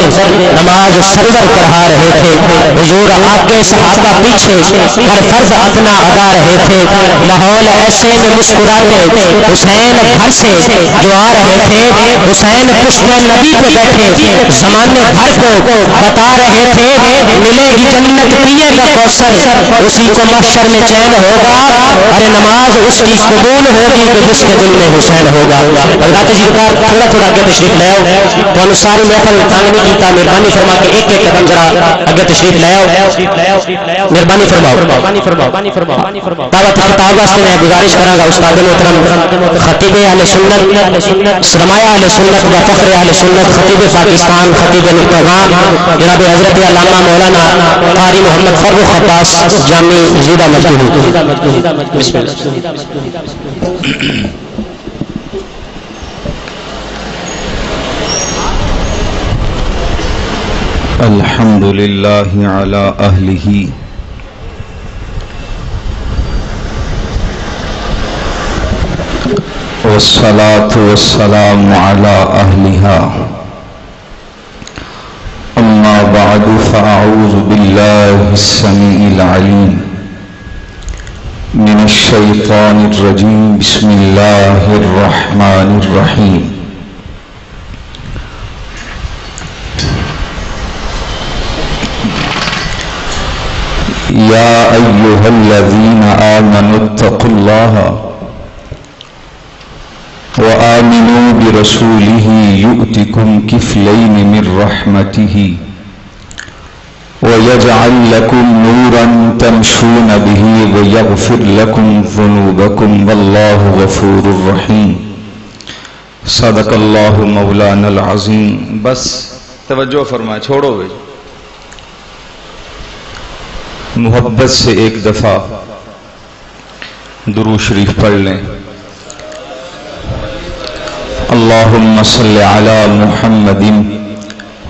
نماز سرور پڑھا رہے تھے، حضور آگے صحابہ پیچھے ہر فرض اپنا ادا رہے تھے۔ ماحول ایسے میں مسکراتے حسین گھر سے جو آ رہے تھے، حسین پشت نبی پہ بیٹھے زمانے بھر کو بتا رہے تھے ملے گی جنت پیے گا کوثر، اسی کو محشر میں چین ہوگا، ارے نماز اس کی قبول ہوگی کہ جس کے دل میں حسین ہوگا۔ حضرات جی کا تھوڑا تھوڑا اگے تشریف لے آؤ، تو ساری محفل تنگ نہیں کیتا، مہربانی فرما کے ایک ایک قدم ذرا اگے تشریف لے آؤ، مہربانی فرماؤ۔ دعوت خطاب واسطے میں گزارش کراں گا استاد محترم خطیب اہل سنت، سرمایہ اہل سنت و فخر اہل سنت، خطیب پاکستان، خطیب نقطگان جناب حضرت علامہ مولانا قاری محمد فاروق عباس جامی زیدہ مجدہو۔ بسم اللہ۔ الحمد للہ علی اہلہ والصلاة والسلام علی اہلہا، اما بعد فاعوذ باللہ السمیع العلیم من الشیطان الرجیم، بسم اللہ الرحمن الرحیم۔ یا ایہا الذین آمنوا اتقوا اللہ وآمنوا برسولہ یؤتکم کفلین من رحمتہ ویجعل لکم نورا تمشون بہ ویغفر لکم ذنوبکم واللہ غفور الرحیم۔ صدق اللہ مولانا العظیم۔ بس توجہ فرمائے، چھوڑو بھائی، محبت سے ایک دفعہ درود شریف پڑھ لیں۔ اللہم صلی علی محمد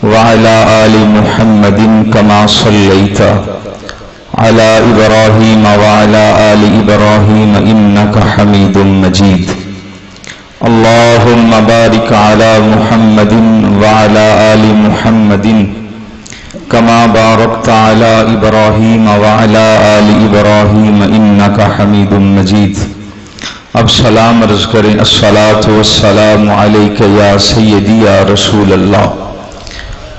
وعلی آل محمد کما صلیت علی ابراہیم وعلی آل ابراہیم انک حمید مجید۔ اللہم بارک علی محمد وعلی آل محمد کما بارکت علی ابراہیم وعلی آل ابراہیم انک حمید مجید۔ اب سلام عرض کریں، الصلاۃ والسلام علیک یا سیدی یا رسول اللہ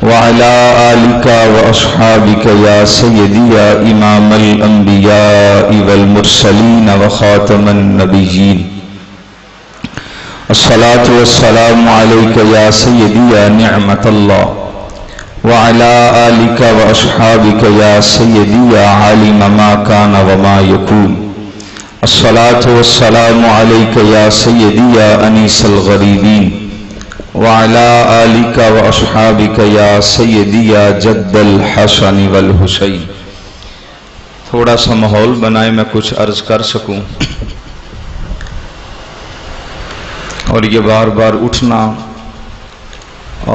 وعلی آلک واصحابک یا سیدی یا امام الانبیاء والمرسلین وخاتم النبیین۔ الصلاۃ والسلام علیک یا سیدی یا نعمت اللہ وعلی آلک واصحابک یا سیدی یا عالم ما کان وما یکون۔ الصلاۃ والسلام علیک یا سیدی یا انیس الغریبین وعلی آلک واصحابک یا سیدی یا جد الحسن والحسین۔ تھوڑا سا ماحول بنائے میں کچھ عرض کر سکوں، اور یہ بار بار اٹھنا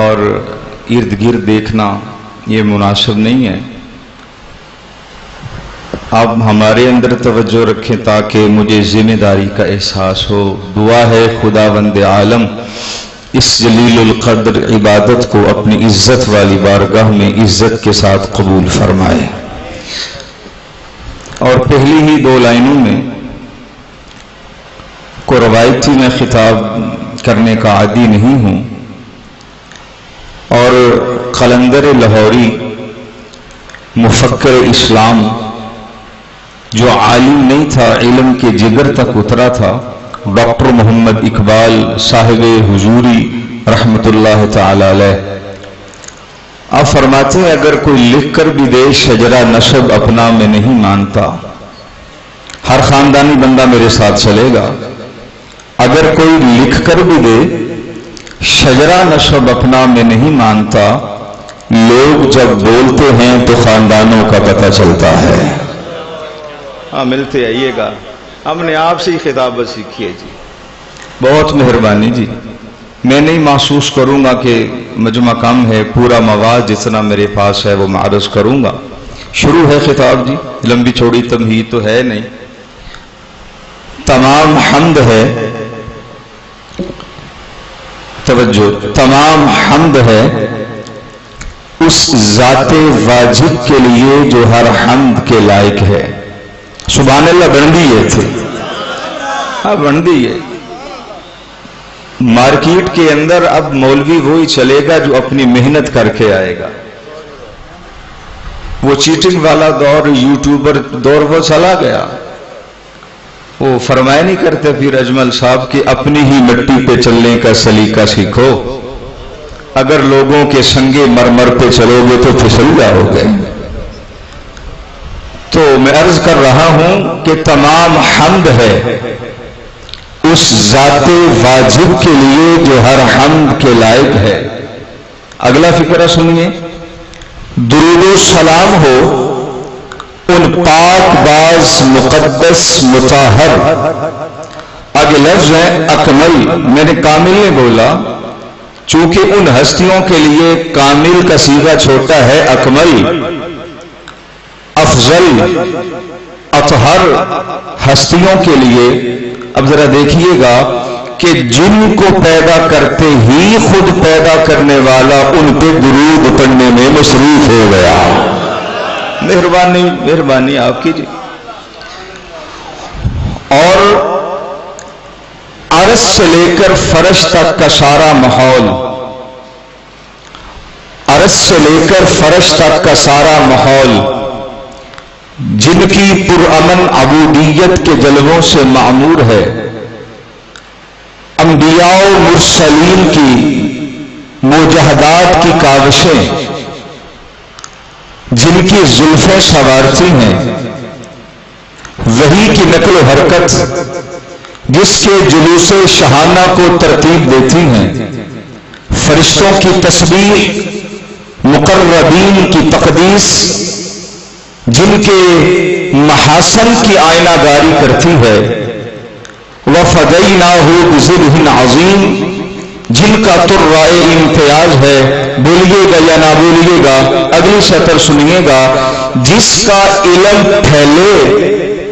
اور ارد گرد دیکھنا یہ مناسب نہیں ہے۔ آپ ہمارے اندر توجہ رکھیں تاکہ مجھے ذمہ داری کا احساس ہو۔ دعا ہے خداوند عالم اس جلیل القدر عبادت کو اپنی عزت والی بارگاہ میں عزت کے ساتھ قبول فرمائے۔ اور پہلی ہی دو لائنوں میں کو روایتی میں خطاب کرنے کا عادی نہیں ہوں، اور قلندر لاہوری مفکر اسلام جو عالم نہیں تھا، علم کے جگر تک اترا تھا، ڈاکٹر محمد اقبال صاحب حضوری رحمت اللہ تعالی علیہ، آپ فرماتے ہیں اگر کوئی لکھ کر بھی دے شجرہ نسب اپنا میں نہیں مانتا، ہر خاندانی بندہ میرے ساتھ چلے گا، اگر کوئی لکھ کر بھی دے شجرہ نسب اپنا میں نہیں مانتا، لوگ جب بولتے ہیں تو خاندانوں کا پتہ چلتا ہے۔ ہاں ملتے آئیے گا، ہم نے آپ سے ہی خطابت سیکھی ہے جی، بہت مہربانی جی۔ میں نہیں محسوس کروں گا کہ مجمع کم ہے، پورا مواد جتنا میرے پاس ہے وہ میں عرض کروں گا۔ شروع ہے خطاب جی، لمبی چوڑی تمہید تو ہے نہیں، تمام حمد ہے، توجہ، تمام حمد ہے ذات واجب کے لیے جو ہر حمد کے لائق ہے. سبحان اللہ بن دیے تھے. ہاں بن دیے. مارکیٹ کے اندر اب مولوی وہی چلے گا جو اپنی محنت کر کے آئے گا. وہ چیٹنگ والا دور، یوٹیوبر دور وہ چلا گیا. وہ فرمایا نہیں کرتے پھر اجمل صاحب کہ اپنی ہی مٹی پہ چلنے کا سلیقہ سیکھو. اگر لوگوں کے سنگے مرمر پہ چلو گے تو پھسل جاؤ گے. تو میں عرض کر رہا ہوں کہ تمام حمد ہے اس ذات واجب کے لیے جو ہر حمد کے لائق ہے. اگلا فقرہ سنیے. درود و سلام ہو ان پاک باز مقدس مطہر. آگے لفظ ہے اکمل. میں نے کامل نہیں بولا چونکہ ان ہستیوں کے لیے کامل کا صیغہ چھوٹا ہے. اکمل، افضل، اطہر ہستیوں کے لیے. اب ذرا دیکھیے گا کہ جن کو پیدا کرتے ہی خود پیدا کرنے والا ان پہ درود پڑھنے میں مصروف ہو گیا. مہربانی مہربانی آپ کی جی. اور عرش سے لے کر فرش تک کا سارا ماحول، عرش سے لے کر فرش تک کا سارا ماحول جن کی پرامن عبودیت کے جلووں سے معمور ہے. انبیاء و مرسلین کی مجاہدات کی کاوشیں جن کی زلفیں سنوارتی ہیں. وحی کی نقل و حرکت جس کے جلوس شہانہ کو ترتیب دیتی ہیں. فرشتوں کی تسبیح، مقربین کی تقدیس جن کے محاسن کی آئینہ گاری کرتی ہے. وَفَدَيْنَاهُ بِذِبْحٍ عَظِيمٍ جن کا ترائے امتیاز ہے. بولیے گا یا نہ بولیے گا، اگلی سطر سنیے گا. جس کا علم پھیلے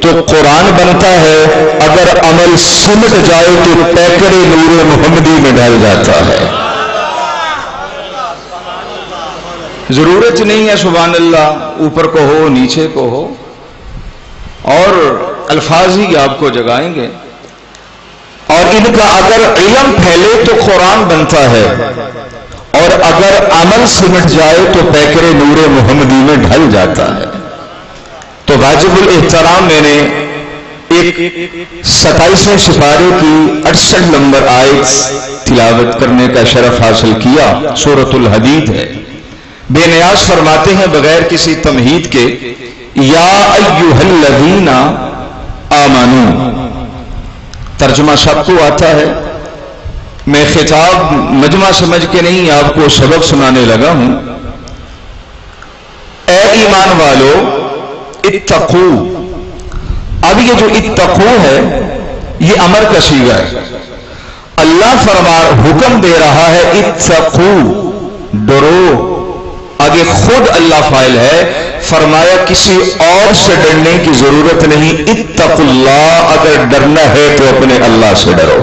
تو قرآن بنتا ہے، اگر عمل سمٹ جائے تو پیکر نور محمدی میں ڈال جاتا ہے. ضرورت نہیں ہے سبحان اللہ اوپر کو ہو نیچے کو ہو، اور الفاظ ہی آپ کو جگائیں گے. اور ان کا اگر علم پھیلے تو قرآن بنتا ہے، اور اگر عمل سمٹ جائے تو پیکر نور محمدی میں ڈھل جاتا ہے. تو واجب الاحترام میں نے ایک 27ویں سپارے کی 68 نمبر آیت تلاوت کرنے کا شرف حاصل کیا. سورۃ الحدید ہے. بے نیاز فرماتے ہیں بغیر کسی تمہید کے، یا ایھا الذین آمنوا. ترجمہ سب کو آتا ہے، میں خطاب مجمع سمجھ کے نہیں آپ کو سبق سنانے لگا ہوں. اے ایمان والو اتقو. اب یہ جو اتقو ہے یہ امر کا صیغہ ہے. اللہ حکم دے رہا ہے اتقو، ڈرو. آگے خود اللہ فاعل ہے. فرمایا کسی اور سے ڈرنے کی ضرورت نہیں. اتقوا اللہ، اگر ڈرنا ہے تو اپنے اللہ سے ڈرو.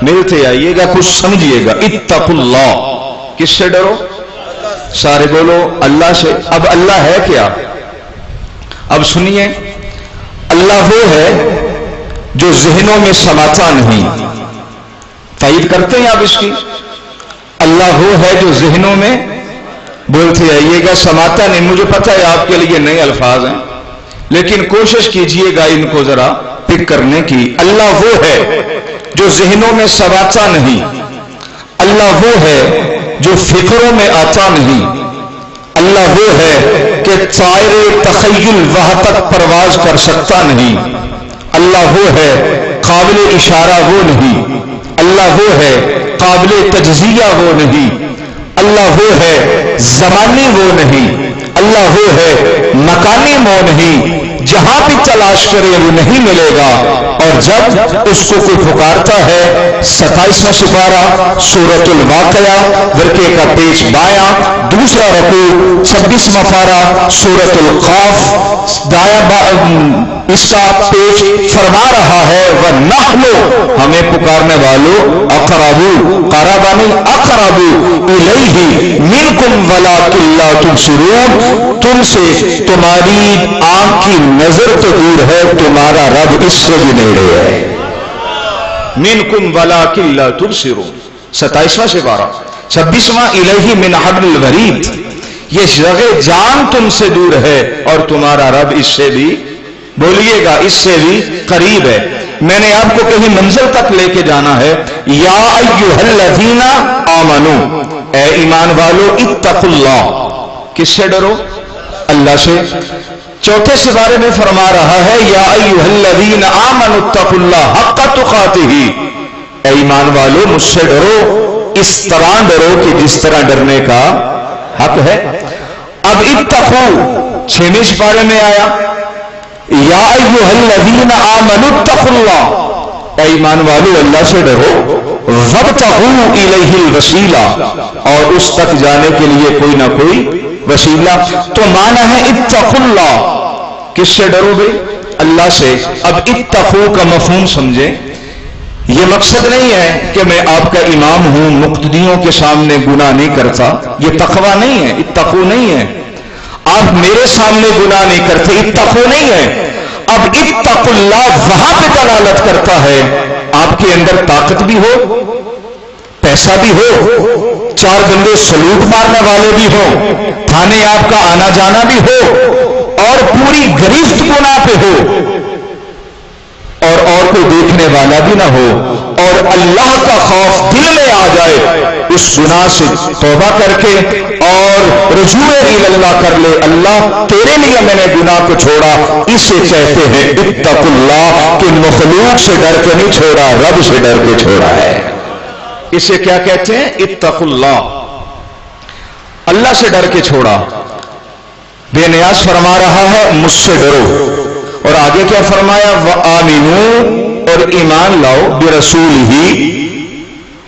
ملتے آئیے گا، کچھ سمجھیے گا. اتقوا اللہ، کس سے ڈرو؟ سارے بولو اللہ سے. اب اللہ ہے کیا؟ اب سنیے. اللہ وہ ہے جو ذہنوں میں سماتا نہیں. تائید کرتے ہیں آپ اس کی؟ اللہ وہ ہے جو ذہنوں میں، بولتے آئیے گا، سماتا نہیں. مجھے پتہ ہے آپ کے لیے نئے الفاظ ہیں، لیکن کوشش کیجئے گا ان کو ذرا پک کرنے کی. اللہ وہ ہے جو ذہنوں میں سماتا نہیں. اللہ وہ ہے جو فکروں میں آتا نہیں. اللہ وہ ہے کہ طائر تخیل وہاں تک پرواز کر سکتا نہیں. اللہ وہ ہے قابل اشارہ وہ نہیں. اللہ وہ ہے قابل تجزیہ وہ نہیں. اللہ وہ ہے زمانی وہ نہیں. اللہ وہ ہے مکانی وہ نہیں. جہاں بھی تلاش کرے وہ نہیں ملے گا. اور جب اس کو کوئی پکارتا ہے، 27واں سپارہ سورۃ الواقعہ ورقے کا پیج بایاں، دوسرا رکوع 26واں پارہ سورۃ القاف دایاں اس کا پیج فرما رہا ہے وَنَحْنُ، ہمیں پکارنے والوں، اقربوا، قربانی اقربوا الیہ منکم वलाकिन ला तुबसिरून, तुमसे तुम्हारी आंख की नजर तो दूर है, तुम्हारा रब इससे भी नेड़े है। मिनकुम वलाकिन ला तुबसिरून, 27वां सिपारा। 26वां इलैहि मिन हब्लिल वरीद, ये जगह जान तुमसे दूर है और तुम्हारा रब इससे भी, बोलिएगा, इससे भी करीब है। मैंने आपको कहीं मंजिल तक लेके जाना है। या अय्युहल्लज़ीना आमनू, ए ईमान वालो, इत्तकुल्लाह, किससे डरो? अल्लाह से। चौथे सिपारे में फरमा रहा है या अय्युहल्लज़ीना आमनू इत्तकुल्लाह हक़्क़ तुक़ातिही, ए ईमान वालो, मुझसे डरो, इस तरह डरो कि जिस तरह डरने का हक है। अब इत्तक़ू 6वें सिपारे में आया या अय्युहल्लज़ीना आमनू इत्तक़ुल्लाह, ऐ ईमान वालों अल्लाह से डरो, वब्तग़ू इलैहिल वसीला, और उस तक जाने के लिए कोई ना कोई वसीला। तो माना है इत्तक़ुल्लाह, किससे डरोगे? अल्लाह से। अब इत्तक़ू का मफ़हूम समझे। ये मकसद नहीं है कि मैं आपका इमाम हूं, मुक़्तदियों के सामने गुनाह नहीं करता, ये तक़वा नहीं है, इत्तक़ू नहीं है। आप मेरे सामने गुनाह नहीं करते, इत्तक़ू नहीं है। अब इत्तक़ुल्लाह वहां पे दलालत करता है आपके अंदर ताकत भी हो, पैसा भी हो, 4 बंदे सलूट मारने वाले भी हो, थाने आपका आना जाना भी हो, और पूरी गिरफ्त गुनाह पे हो, और कोई देखने वाला भी ना हो, और अल्लाह का खौफ दिल में आ जाए, उस गुनाह से तौबा करके और रुजूए इल्लाह कर ले, अल्लाह तेरे लिए मैंने गुनाह को छोड़ा, इसे कहते हैं इत्तक़ुल्लाह, कि मखलूक से डर के नहीं छोड़ा, रब से डर के छोड़ा है। इसे क्या कहते हैं? इत्तक़ुल्लाह, अल्लाह से डर के छोड़ा। बेनियाज फरमा रहा है मुझसे डरो, और आगे क्या फरमाया? व आमिनू, और ईमान लाओ, बिरसूल ही,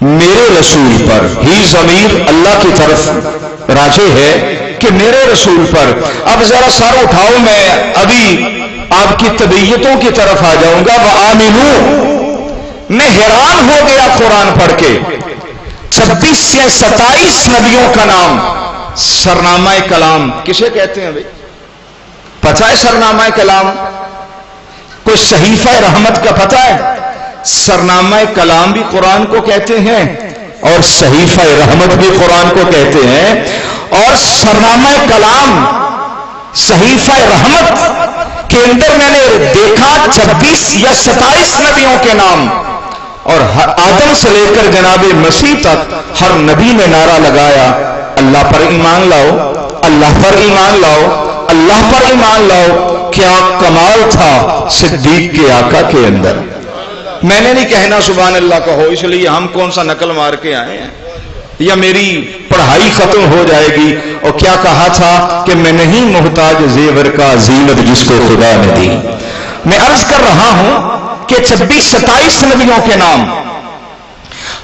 मेरे रसूल पर। ही ज़मीर अल्लाह की तरफ राजे है कि मेरे रसूल पर। अब जरा सर उठाओ, मैं अभी आपकी तबीयतों की तरफ आ जाऊंगा। व आमिनू, मैं हैरान हो गया कुरान पढ़ के, 26 या 27 नबियों का नाम, सरनामा कलाम किसे कहते हैं भाई? पता है सरनामा कलाम? कोई सहीफा रहमत का पता है? सरनामा कलाम भी कुरान को कहते हैं और सहीफा रहमत भी कुरान को कहते हैं। और सरनामा कलाम, सहीफा रहमत के अंदर मैंने देखा 26 या 27 नबियों के नाम, और आदम से लेकर जनाब मसीह तक हर नबी ने नारा लगाया, अल्लाह पर ईमान लाओ, अल्लाह पर ईमान लाओ, अल्लाह पर ईमान लाओ। क्या कमाल था सिद्दीक के आका के अंदर। मैंने नहीं कहना सुभान अल्लाह कहो, इसलिए हम कौन सा नकल मार के आए हैं, या मेरी पढ़ाई खत्म हो जाएगी। और क्या कहा था कि मैं नहीं मोहताज जेवर का, जीनत जिसको खुदा ने दी। मैं अर्ज कर रहा हूं कि 26-27 नबियों के नाम,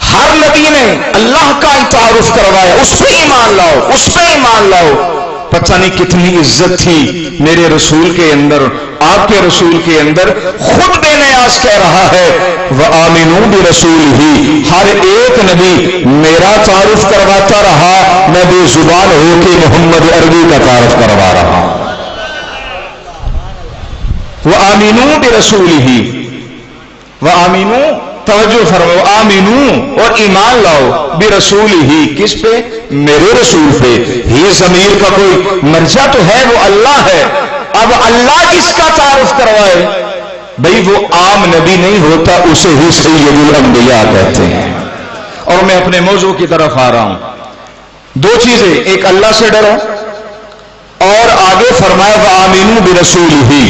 हर नबी ने अल्लाह का तारुफ करवाया, उस पर ईमान लाओ, उस पर ईमान लाओ। पता नहीं कितनी इज्जत थी मेरे रसूल के अंदर, आपके रसूल के अंदर। खुद बेनियाज कह रहा है व आमिनू बि रसूल ही, हर एक नबी मेरा तारुफ करवाता रहा, मैं बेजुबान होके मोहम्मद अरबी का तारुफ करवा रहा हूं। व आमिनू बि रसूल ही, व आमिनू, तवज्जो फरमाओ, आमिनू और ईमान लाओ, बि रसूल ही, किस पे? मेरे रसूल पे। ही ज़मीर का कोई मर्जा तो है, वो अल्लाह है। अब अल्लाह किसका तारुफ करवाए भाई? वो आम नबी नहीं होता, उसे ही सैयदुल अंबिया कहते हैं। और मैं अपने मौजू की तरफ आ रहा हूं। 2 चीजें, एक अल्लाह से डरो, और आगे फरमाया व आमिनू बि रसूल ही,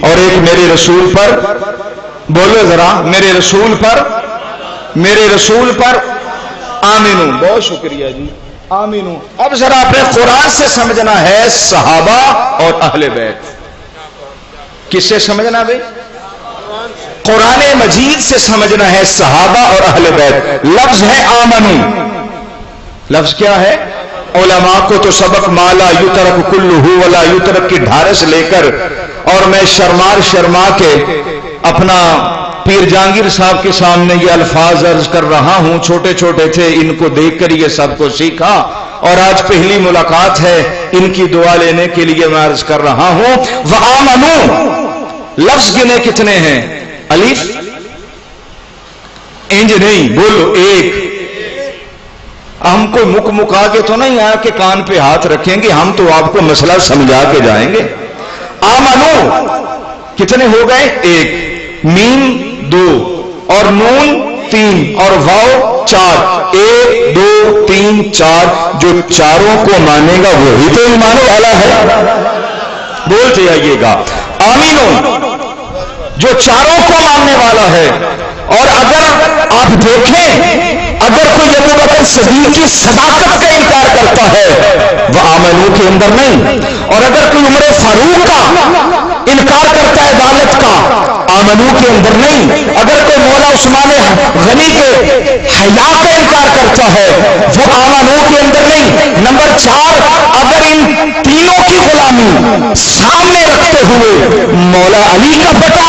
और एक मेरे रसूल पर। बोलो जरा, मेरे रसूल पर, मेरे रसूल पर आमिनू। बहुत शुक्रिया जी, आमिनू। अब जरा अपने कुरान से समझना है सहाबा और अहले बैत। किससे समझना भाई? कुरान मजीद से समझना है सहाबा और अहले बैत। लफ्ज है आमनू, लफ्ज क्या है? उलमा को तो सबक माला युतरक कुल्लुहु वला युतरक की ढारस लेकर, और मैं शर्मा के अपना पीर जहांगीर साहब के सामने ये अल्फाज अर्ज कर रहा हूं। छोटे छोटे थे, इनको देखकर ये सबको सीखा, اور آج پہلی ملاقات ہے ان کی دعا لینے کے لیے میں عرض کر رہا ہوں وآمنو لفظ گنے کتنے ہیں؟ الف انج نہیں بولو ایک. ہم کوئی مکا کے تو نہیں آیا کہ کان پہ ہاتھ رکھیں گے, ہم تو آپ کو مسئلہ سمجھا کے جائیں گے. آمنو کتنے ہو گئے؟ ایک, میم دو اور نون تین اور واو چار. ایک دو تین چار. جو چاروں کو مانے گا وہی تو ایمان والا ہے. بولتے جائیے گا آمینو, جو چاروں کو ماننے والا ہے. اور اگر آپ دیکھیں اگر کوئی ابو بکر صدیق کی صداقت کا انکار کرتا ہے وہ آمنو کے اندر نہیں, اور اگر کوئی عمر فاروق کا انکار کرتا ہے عدالت کا آمنو کے اندر نہیں, اگر کوئی مولا عثمان غنی کے حیا کا انکار کرتا ہے وہ آمنو کے اندر نہیں. نمبر 4, اگر ان تینوں کی غلامی سامنے رکھتے ہوئے مولا علی کا بیٹا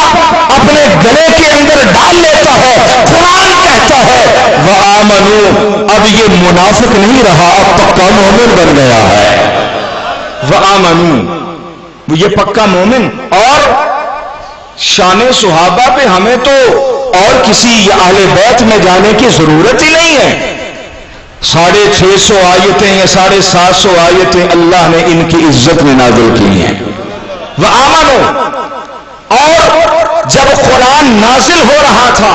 اپنے گلے کے اندر ڈال لیتا ہے, قرآن کہتا ہے وہ آمنو, اب یہ منافق نہیں رہا, اب پکا مومن بن گیا ہے. وہ آمنو یہ پکا مومن. اور شان صحابہ پہ ہمیں تو اور کسی اہل بیت میں جانے کی ضرورت ہی نہیں ہے. 650 آیتیں یا 750 آیتیں اللہ نے ان کی عزت میں نازل کی ہیں. وہ آمنو, اور جب قرآن نازل ہو رہا تھا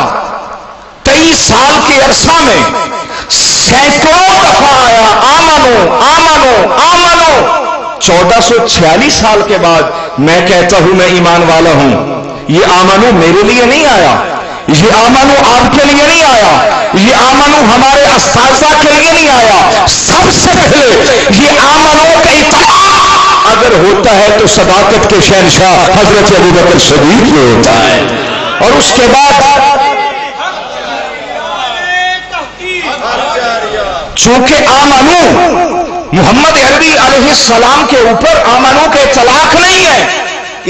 23 سال کے عرصہ میں سینکڑوں دفعہ آیا آمنو آمنو آمنو. 1446 سال کے بعد میں کہتا ہوں میں ایمان والا ہوں. یہ آمنو میرے لیے نہیں آیا, یہ آمنو آپ کے لیے نہیں آیا, یہ آمنو ہمارے اساتذہ کے لیے نہیں آیا. سب سے پہلے یہ آمنو کا اطلاق اگر ہوتا ہے تو صداقت کے شہنشاہ حضرت ابو بکر صدیق یہ ہوتا ہے. اور اس کے بعد چونکہ آمنو محمد عربی علیہ السلام کے اوپر آمنو کے اطلاق نہیں ہے,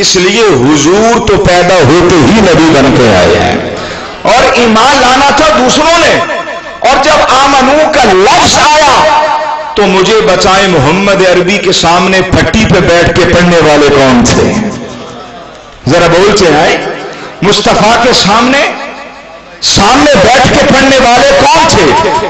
اس لیے حضور تو پیدا ہوتے ہی نبی بن کے آئے ہیں اور ایمان لانا تھا دوسروں نے. اور جب آمنو کا لفظ آیا تو مجھے بچائیں محمد عربی کے سامنے پھٹی پہ بیٹھ کے پڑھنے والے کون تھے؟ ذرا بولتے ہیں مصطفیٰ کے سامنے بیٹھ کے پڑھنے والے کون تھے؟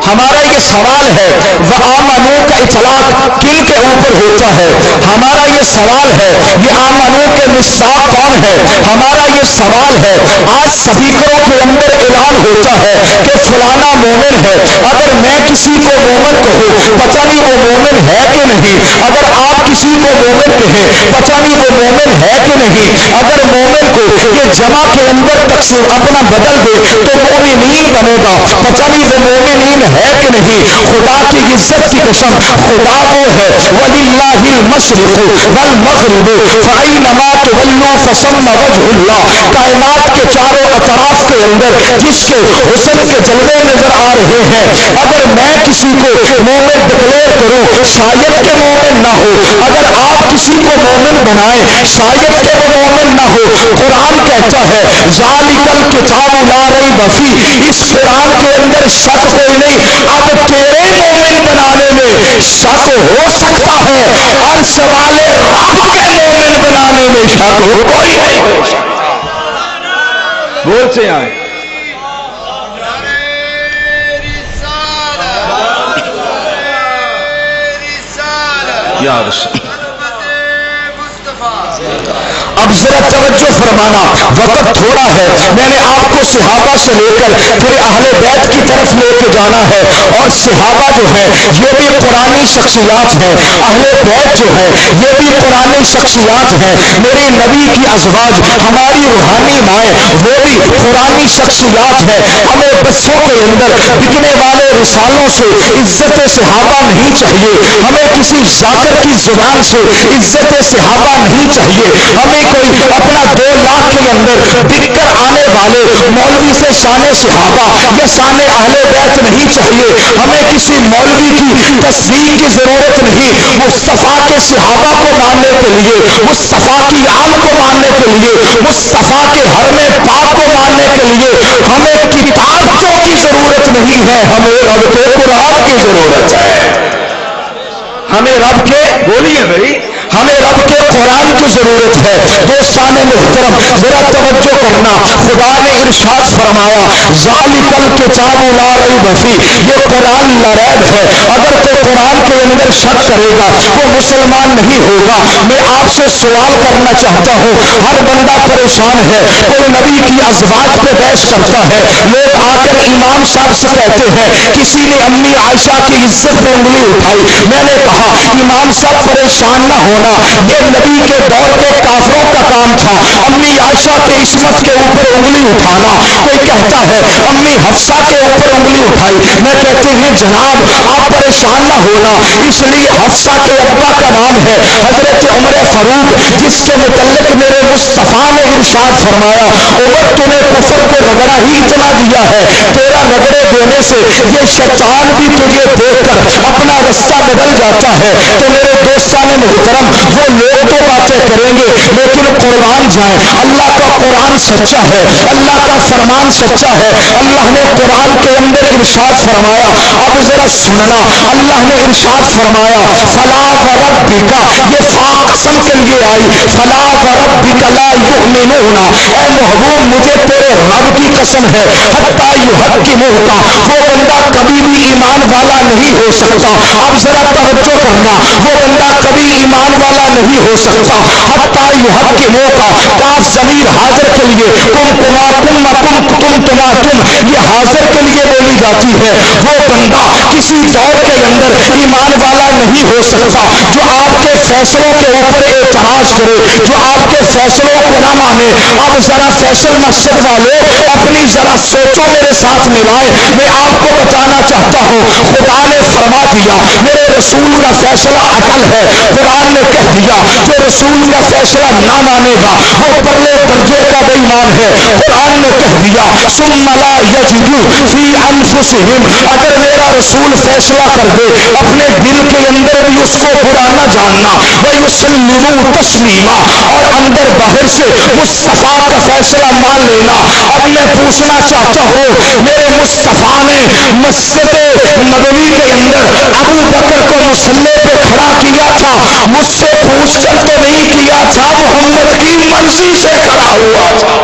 ہمارا یہ سوال ہے وآمنو کا اطلاق کن کے اوپر ہوتا ہے؟ ہمارا یہ سوال ہے یہ آمنو کے مصداق کون ہے؟ ہمارا یہ سوال ہے. آج سپیکروں کے اندر اعلان ہوتا ہے کہ فلانا مومن ہے. اگر میں کسی کو مومن کہوں پتہ نہیں وہ مومن ہے کہ نہیں, اگر آپ کسی کو مومن کہیں پتہ نہیں وہ مومن ہے کہ نہیں. اگر مومن کو یہ جمع کے اندر تقسیم اپنا بدل دے تو مومنین بنے گا, پتہ نہیں وہ مومنین ہے کہ نہیں. خدا کی عزت کی قسم خدا وہ ہے وَلِلَّهِ الْمَشْرِقُ وَالْمَغْرِبُ فَأَيْنَمَا تُوَلُّوا فَثَمَّ وَجْهُ اللَّهِ. کائنات کے چاروں اطراف کے اندر جس کے حسن کے جلوے نظر آ رہے ہیں, اگر میں کسی کو مومن ڈکلیئر کروں شاید کہ مومن نہ ہو, اگر آپ کسی کو مومن بنائیں شاید کہ وہ مومن نہ ہو. قرآن کہتا ہے ذَلِكَ الْكِتَابُ لَا رَيْبَ فِيهِ, اس قرآن کے اندر شک کوئی نہیں. اب تیرے مومن بنانے میں شک ہو سکتا ہے, عرش والے رب کے مومن بنانے میں شک ہو کوئی نہیں. بول سے آئے یا رسول. اب ذرا توجہ فرمانا, وقت تھوڑا ہے, میں نے آپ کو صحابہ سے لے کر پھر اہل بیت کی طرف لے کے جانا ہے. اور صحابہ جو ہے یہ بھی قرآنی شخصیات ہیں, اہل بیت جو ہے یہ بھی قرآنی شخصیات ہیں. میرے نبی کی ازواج ہماری روحانی مائیں وہ بھی قرآنی شخصیات ہیں. ہمیں بسوں کے اندر بکنے والے رسالوں سے عزت صحابہ نہیں چاہیے, ہمیں کسی ذاکر کی زبان سے عزت صحابہ نہیں چاہیے, ہمیں کوئی اپنا 2 لاکھ کے اندر بک کر آنے والے مولوی سے شان صحابہ یا شان اہل بیت نہیں چاہیے. ہمیں کسی مولوی کی تصدیق کی ضرورت نہیں. مصطفیٰ کے صحابہ کو ماننے کے لیے, مصطفیٰ کی آل کو ماننے کے لیے, مصطفیٰ کے حرم پاک کو ماننے کے لیے ہمیں کتابوں کی ضرورت نہیں ہے, ہمیں رب کے قرآن کی ضرورت ہے. हमें रब के, बोलिए भाई, हमें रब के कुरान की जरूरत है। दोस्तान मुहतरम जरा तवज्जो करना, खुदा ने इरशाद फरमाया ज़ालिकल किताबु ला रैब फीह, ये कुरान लरैब है। अगर कोई कुरान के अंदर शक करेगा वो मुसलमान नहीं होगा। मैं आपसे सवाल करना चाहता हूँ, हर बंदा परेशान है, कोई नबी की अज़वाज पे बहस करता है, लोग आकर इमाम साहब से कहते हैं किसी ने अम्मी आयशा की इज्जत पे उंगली उठाई। मैंने कहा इमाम साहब परेशान ना होना, ये नबी के दौर के काफिरों का काम था अम्मी आयशा के इस्मत के ऊपर उंगली उठाना। कोई कहता है अम्मी हफ्सा के ऊपर उंगली उठाई, मैं कहते हैं जनाब आप परेशान ना होना, इसलिए हफ्सा के अब्बा का नाम है हजरत उमर फारूक, जिसके मुतल्लिक मेरे मुस्तफा ने इरशाद फरमाया उमर तुम्हें कुफर को रगड़ा ही इतना दिया है, तेरा रगड़े देने से ये शैतान भी तुझे देखकर अपना रास्ता बदल जाता है। तो मेरे दोस्तान मुहतरम वो लोग तो बातें करेंगे लेकिन कुरान जाए, अल्लाह का कुरान सच्चा है, अल्लाह का फरमान सच्चा है। अल्लाह ने कुरान के अंदर इरशाद फरमाया, अब जरा सुनना, अल्लाह ने इरशाद फरमाया फला वरब्बिका, ये फा कसम के लिए आई, फला वरब्बिका ला युमिनूना, ऐ महबूब मुझे तेरे रब की कसम है, हत्ता युहक्किमूका, वो बंदा कभी भी ईमान वाला नहीं हो सकता। अब जरा तवज्जो करना, वो बंदा कभी ईमान वाला नहीं हो सकता। हत्ता युहक्किमूका, काफ ज़मीर हाजिर के लिए, तुम तुमा तुम, ये हाजिर के लिए बोली जाती है। वो बंदा किसी दौर के अंदर ईमान वाला नहीं हो सकता जो आपके फैसलों के ऊपर एतराज करे, जो आपके फैसलों को ना माने। अब जरा फैसल मस्जिद वाले अपनी जरा सोचो मेरे साथ मिलाए। मैं आपको बताना चाहता हूँ खुदा ने फरमा दिया मेरे रसूल का फैसला अटल है। कुरान ने कह दिया जो रसूल का फैसला ना मानेगा वो परले दर्जे का बेईमान है। कुरान ने कह दिया सुम्मा ला यजिदू फी अनफुसिहिम, अगर मेरा रसूल फैसला कर दे अपने दिल के अंदर भी उसको बुरा न जानना, वयुसल्लिमू तस्लीमा, और अंदर बाहर से मुस्तफा का फैसला मान लेना। अब मैं पूछना चाहता हूँ मेरे मुस्तफा ने मस्जिद नबवी के अंदर अबू बकर को मुसल्ले पे खड़ा किया था, मुझसे पूछकर तो नहीं किया था, मोहम्मद की मर्जी से खड़ा हुआ था।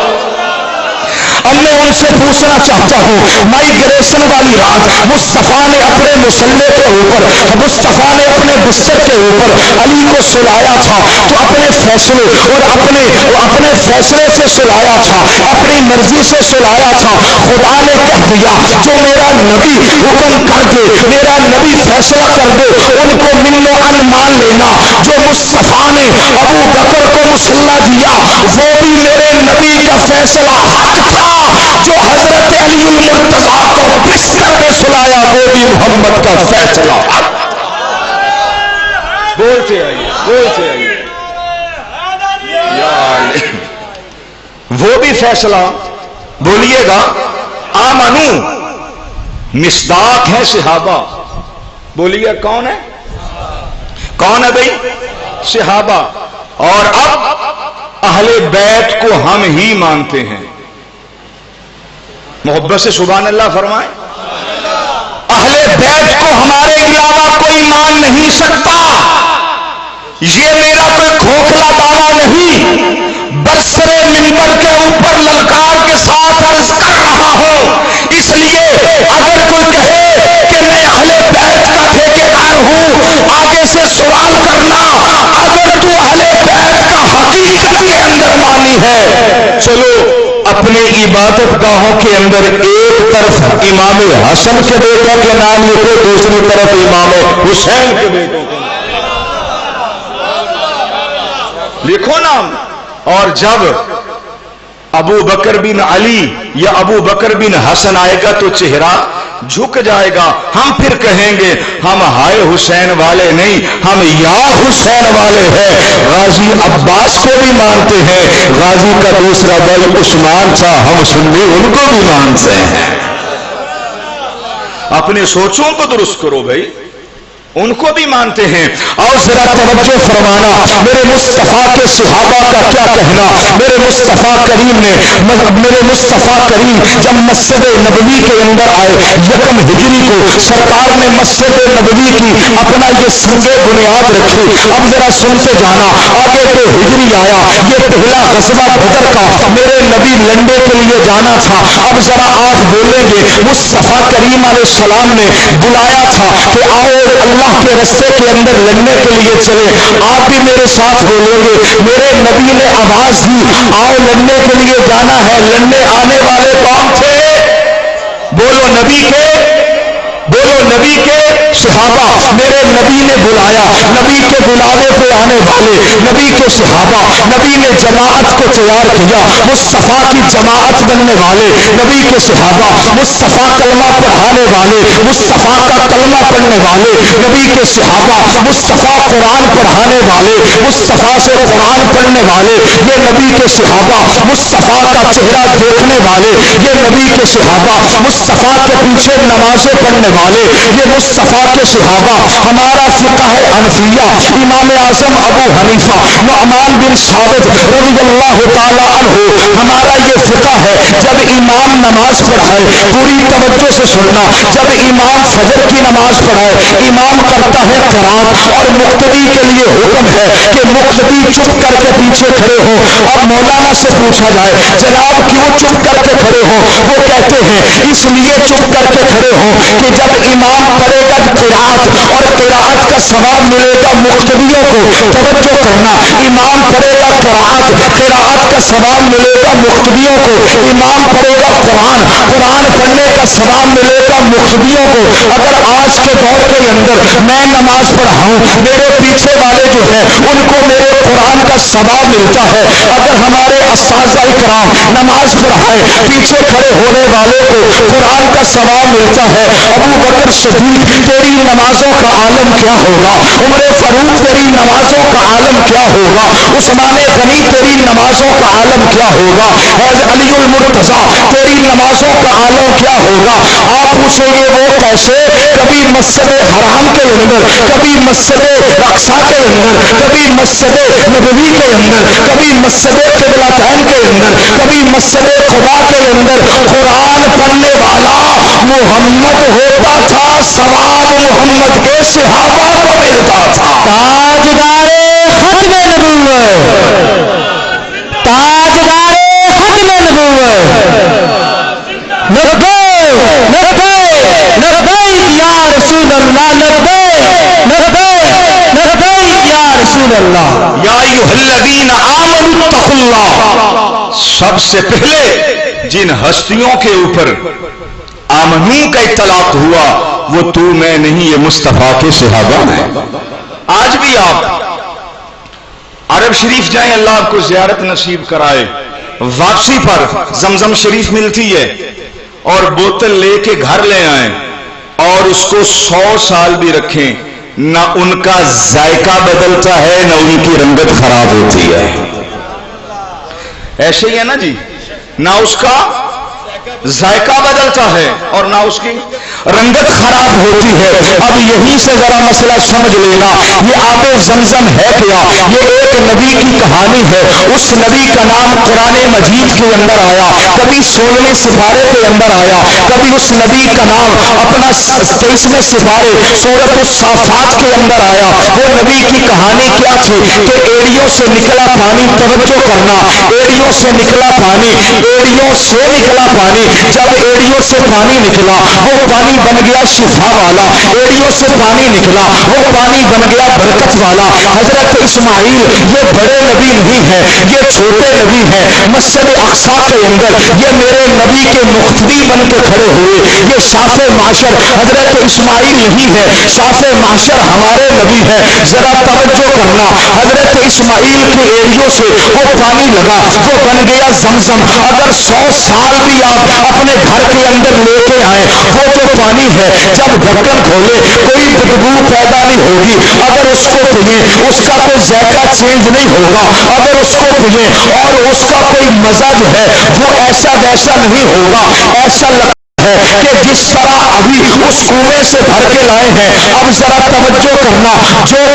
अब मैं उनसे पूछना चाहता हूँ माइग्रेशन वाली रात मुस्तफा ने अपने मुसल्ले के ऊपर, मुस्तफा ने अपने बिस्तर के ऊपर अली को सुलाया था, तो अपने फैसले और अपने फैसले से सुलाया था, अपनी मर्जी से सुलाया था। खुदा ने कह दिया जो मेरा नबी हुक्म कर दे, मेरा नबी फैसला कर दे, उनको मिन्नो अन मान लेना। जो मुस्तफा ने अबू बकर को मुसल्ला दिया वो भी मेरे नबी का फैसला हक था, जो हजरत अली मुर्तजा को बिस्तर में सुलाया वो भी मोहम्मद का फैसला। बोलते आइए, बोलते आइए, वो भी फैसला बोलिएगा। आमनू मिस्दाक है सहाबा, बोलिए कौन है, कौन है भाई, सहाबा। और अब अहले बैत को हम ही मानते हैं। मोहब्बत से सुभान अल्लाह फरमाए। अहले बैत को हमारे अलावा कोई मान नहीं सकता। ये मेरा कोई खोखला दावा नहीं, बरसरे मिंबर के ऊपर ललकार के साथ अर्ज कर रहा हूं। इसलिए अगर कोई कहे कि मैं अहले बैत का ठेकेदार हूं, आगे से सवाल करना, अगर तू अहले बैत का हकीकत के अंदर मानी है, चलो अपने इबादत गाहों के अंदर एक तरफ इमाम हसन के बेटों के नाम लिखो, दूसरी तरफ इमाम हुसैन के बेटों के लिखो नाम। और जब अबू बकर बिन अली या अबू बकर बिन हसन आएगा तो चेहरा झुक जाएगा। हम फिर कहेंगे हम हाय हुसैन वाले नहीं, हम या हुसैन वाले हैं। गाजी अब्बास को भी मानते हैं, गाजी का दूसरा भाई उस्मान था, हम सुन्नी उनको भी मानते हैं। अपने सोचों को दुरुस्त करो भाई। उनको भी मानते हैं। और जरा तवज्जो फरमाना, मेरे मुस्तफा के सहाबा का क्या कहना। मेरे मुस्तफा करीम ने, मेरे मुस्तफा करीम जब मस्जिद नबवी के अंदर आए, यकम हिजरी को सरकार ने मस्जिद नबवी की अपना ये संगे बुनियाद रखी। अब जरा सुनते जाना, आगे तो हिजरी आया, ये पहला गज़वा बदर का मेरे नबी लड़ने के लिए जाना था। अब जरा आप बोलेंगे, मुस्तफा करीम अलैहिस्सलाम ने बुलाया था कि आओ अल्लाह के रास्ते के अंदर लड़ने के लिए चले। आप भी मेरे साथ बोलेंगे, मेरे नबी ने आवाज दी, आओ लड़ने के लिए जाना है। लड़ने आने वाले कौन थे? बोलो नबी के, बोलो नबी के सहाबा। मेरे नबी ने बुलाया, नबी के बुलावे पे आने वाले नबी के सहाबा। नबी ने जमाअत को तैयार किया, मुस्तफा की जमाअत बनने वाले नबी के सहाबा। मुस्तफा कलमा पढ़ाने वाले, मुस्तफा का कलमा पढ़ने वाले नबी के सहाबा। मुस्तफा कुरान पढ़ाने वाले, मुस्तफा से कुरान पढ़ने वाले ये नबी के सहाबा। मुस्तफा का चेहरा देखने वाले ये नबी के सहाबा। मुस्तफा के पीछे नमाजें पढ़ने वाले ये मुस्तफा के सहाबा। हमारा फिक़्ह है हनफिया, इमाम आज़म अबू हनीफा नुअमान बिन साबित रज़ियल्लाहु ताला अन्हु, हमारा ये फिक़्ह है। जब इमाम नमाज पढ़ाए, पूरी तवज्जो से सुनना, जब इमाम फजर की नमाज पढ़ाए, इमाम करता है क़रात और मुक्तदी के लिए हुक्म है कि मुक्तदी चुप करके पीछे खड़े हो। और मौलाना से पूछा जाए, जनाब क्यों चुप करके खड़े हो? वो कहते हैं इसलिए चुप करके खड़े हो कि जब इमाम पढ़ेगा क़िराअत और क़िराअत का सवाब मिलेगा मुक्तदियों को। तवज्जो करना, इमाम पढ़ेगा क़िराअत, क़िराअत का सवाब मिलेगा मुक्तदियों को। इमाम पढ़ेगा कुरान, कुरान पढ़ने का सवाब मिलेगा मुक्तदियों को। अगर आज के दौर के अंदर मैं नमाज पढ़ाऊं, मेरे पीछे वाले जो है उनको मेरे कुरान का सवाब मिलता है। अगर हमारे उस्ताज़ इकराम नमाज पढ़ाए, पीछे खड़े होने वाले को कुरान का सवाब मिलता है। अबू बकर सिद्दीक तेरी नमाजों का आलम क्या होगा? उमर फारूक तेरी नमाजों का आलम क्या होगा? उस्मान गनी तेरी नमाजों का आलम क्या होगा? अलीउल मुर्तज़ा तेरी नमाजों का आलम क्या होगा? आप पूछेंगे वो कैसे? कभी मस्जिद हराम के अंदर, कभी मस्जिद अक़सा के अंदर, कभी मस्जिद नबवी के अंदर, कभी मस्जिद क़िबलतैन के अंदर, कभी मस्जिद खुदा के अंदर कुरान पढ़ने वाला मोहम्मद होता था, सवाब मोहम्मद के सहाबा को मिलता था। ताजदारे खत्म नबूवत, ताजदारे खत्म नबूवत, नब्बे नब्बे नब्बे या रसूल अल्लाह, नब्बे नब्बे नब्बे या रसूल अल्लाह। या अय्युहल्लज़ीना आमनू तक़ुल्लाह। सबसे पहले जिन हस्तियों के ऊपर आमनू का इतलाक हुआ वो तू मैं नहीं, ये मुस्तफा के सहाबा हैं। आज भी आप अरब शरीफ जाएं, अल्लाह आपको ज़ियारत नसीब कराए। वापसी पर जमजम शरीफ मिलती है और बोतल लेके घर ले आए और उसको 100 साल भी रखें, ना उनका जायका बदलता है ना उनकी रंगत खराब होती है। ऐसे ही है ना जी, ना उसका जायका बदलता है और ना उसकी रंगत खराब होती है। अब यहीं से जरा मसला समझ लेना, ये आबे जमजम है क्या? ये एक नबी की कहानी है। उस नबी का नाम कुरान मजीद के अंदर आया, कभी 16वें सिपारे के अंदर आया, कभी उस नबी का नाम अपना 23वें सिपारे सूरत साफात के अंदर आया। वो नबी की कहानी क्या थी कि एड़ियों से निकला पानी, तवज्जो करना, एड़ियों से निकला पानी, एड़ियों से निकला पानी। जब एड़ियों से पानी निकला वो पानी बन गया शिफा वाला, एड़ियों से पानी निकला वो पानी बन गया बरकत वाला। हजरत इस्माइल ये बड़े नबी नहीं है, ये छोटे नबी है। मस्जिद अक़सा के अंदर ये मेरे नबी के मुख्तदी बन के खड़े हुए। ये शाफ़े माशर हजरत इस्माइल नहीं है, शाफ़े माशर हमारे नबी है। जरा तवज्जो करना, हजरत इस्माइल के एड़ियों से वो पानी लगा, वो बन गया जमजम। अगर 100 साल भी आप अपने घर के अंदर लेके आए, वो जो पानी है जब ढक्कन खोले कोई बदबू पैदा नहीं होगी। अगर उसको पिए उसका कोई जायका चेंज नहीं होगा। अगर उसको पिए और उसका कोई मजा जो है वो ऐसा वैसा नहीं होगा। ऐसा लगता ہے کہ جس طرح ابھی اس کنویں سے بھر کے لائے ہیں، اب ذرا توجہ کرنا، جو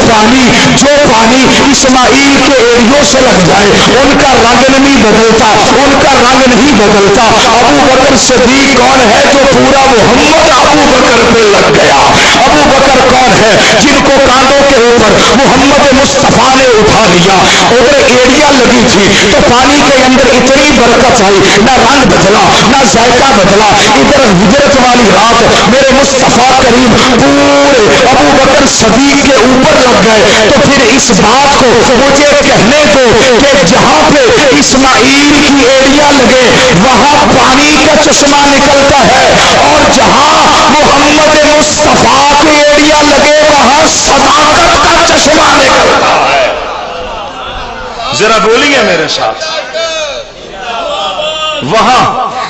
پانی اسماعیل کے ایڑیوں سے لگ جائے ان کا رنگ نہیں بدلتا، ان کا رنگ نہیں بدلتا۔ ابو بکر صدیق کون ہے جو پورا محمد ابو بکر پہ لگ گیا؟ ابو بکر کون ہے جن کو کاندھوں کے اوپر محمد مصطفیٰ نے اٹھا لیا؟ ادھر ایڑیاں لگی تھی تو پانی کے اندر اتنی برکت آئی، نہ رنگ بدلا نہ ذائقہ بدلا۔ ادھر ہجرت والی رات میرے مصطفیٰ کریم پورے ابو بکر صدیق کے اوپر لگ گئے۔ تو پھر اس بات کو مجھے کہنے دو کہ جہاں پہ اسماعیل کی ایڑیاں لگے وہاں پانی کا چشمہ نکلتا ہے، اور جہاں محمد مصطفیٰ کی ایڑیاں لگے وہاں صداقت کا چشمہ نکلتا ہے۔ ذرا بولیے میرے ساتھ، وہاں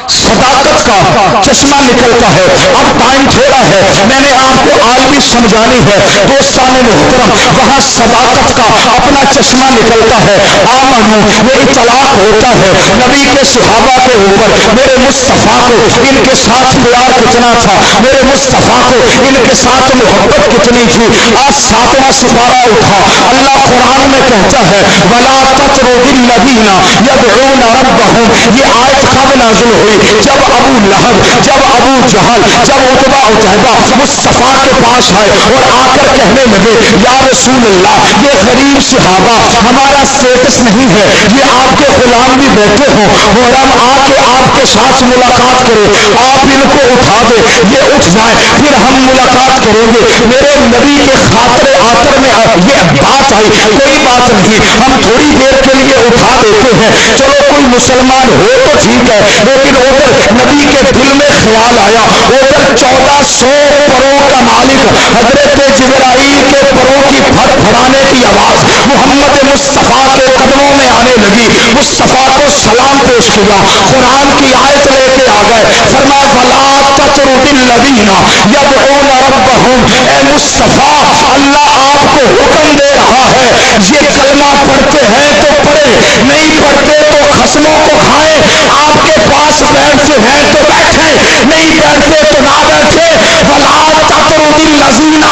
صداقت کا چشمہ نکلتا ہے۔ اب ٹائم تھوڑا ہے، میں نے آپ کو عالمی سمجھانی ہے دوستان محترم، وہاں صداقت کا اپنا چشمہ نکلتا ہے۔ آمنو یہ اطلاق ہوتا ہے نبی کے صحابہ کے اوپر، میرے مصطفیٰ کو ان کے ساتھ پیار کتنا تھا، میرے مصطفیٰ کو ان کے ساتھ محبت کتنی تھی۔ آج 7واں سپارہ اٹھا، اللہ قرآن میں کہتا ہے وَلَا تَطْرُدِ الَّذِينَ يَدْعُونَ رَبَّهُمْ۔ یہ آیت کب نازل ہوئی؟ جب ابو لہب، جب ابو جہل، جب عتبہ عتیبہ مصطفیٰ کے پاس آئے اور آ کر کہنے لگے یا رسول اللہ یہ غریب صحابہ ہمارا اسٹیٹس نہیں ہے، یہ آپ کے غلام بھی بیٹھے ہوں اور ہم آ کے آپ کے ساتھ ملاقات کریں، آپ ان کو اٹھا دیں، یہ اٹھ جائیں پھر ہم ملاقات کریں گے۔ میرے نبی کے خاطر آخر میں یہ بات آئی، کوئی بات نہیں، ہم تھوڑی دیر کے لیے اٹھا دیتے ہیں، چلو کوئی مسلمان ہو تو ٹھیک ہے۔ لیکن ادھر نبی کے دل میں خیال آیا، ادھر 1400 پروں کا مالک حضرت جبرائیل کے پروں کی پھٹ پھڑانے کی آواز محمد مصطفیٰ کے قدموں میں آنے لگی۔ مصطفیٰ کو سلام پیش کیا، قرآن کی آیت لے کے آ گئے، فرمایا فَلَا تَطْرُدِ الَّذِينَ يَدْعُونَ رَبَّهُمْ۔ اے مصطفیٰ اللہ آپ کو حکم دے رہا ہے، یہ کلمہ پڑھتے ہیں تو پڑھے، نہیں پڑھتے تو خصموں کو کھائیں، آپ کے پاس بیٹھتے ہیں تو بیٹھیں، نہیں بیٹھتے تو نہ بیٹھے۔ وَلَا تَطْرُدِ الَّذِينَ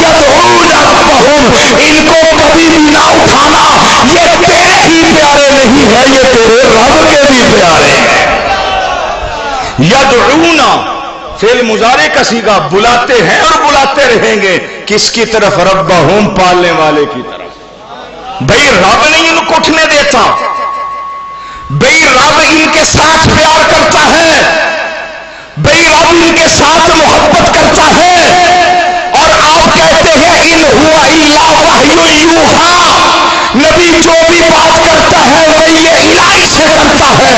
يَدْعُونَ رَبَّهُمْ۔ ان کو کبھی بھی نہ اٹھانا، یہ تیرے ہی پیارے نہیں ہے، یہ تیرے رب کے بھی پیارے ہیں۔ یدعون فعل مضارع کا صیغہ، بلاتے ہیں اور بلاتے رہیں گے، کس کی طرف؟ ربہم، پالنے والے کی طرف۔ بھئی رب نہیں ان کو اٹھنے دیتا، بھئی رب ان کے ساتھ پیار کرتا ہے، بھئی رب ان کے ساتھ محبت کرتا ہے، اور آپ کہتے ہیں ان ہوا الا وحی یوحی، نبی جو بھی بات کرتا ہے وہ یہ الہی سے کرتا ہے۔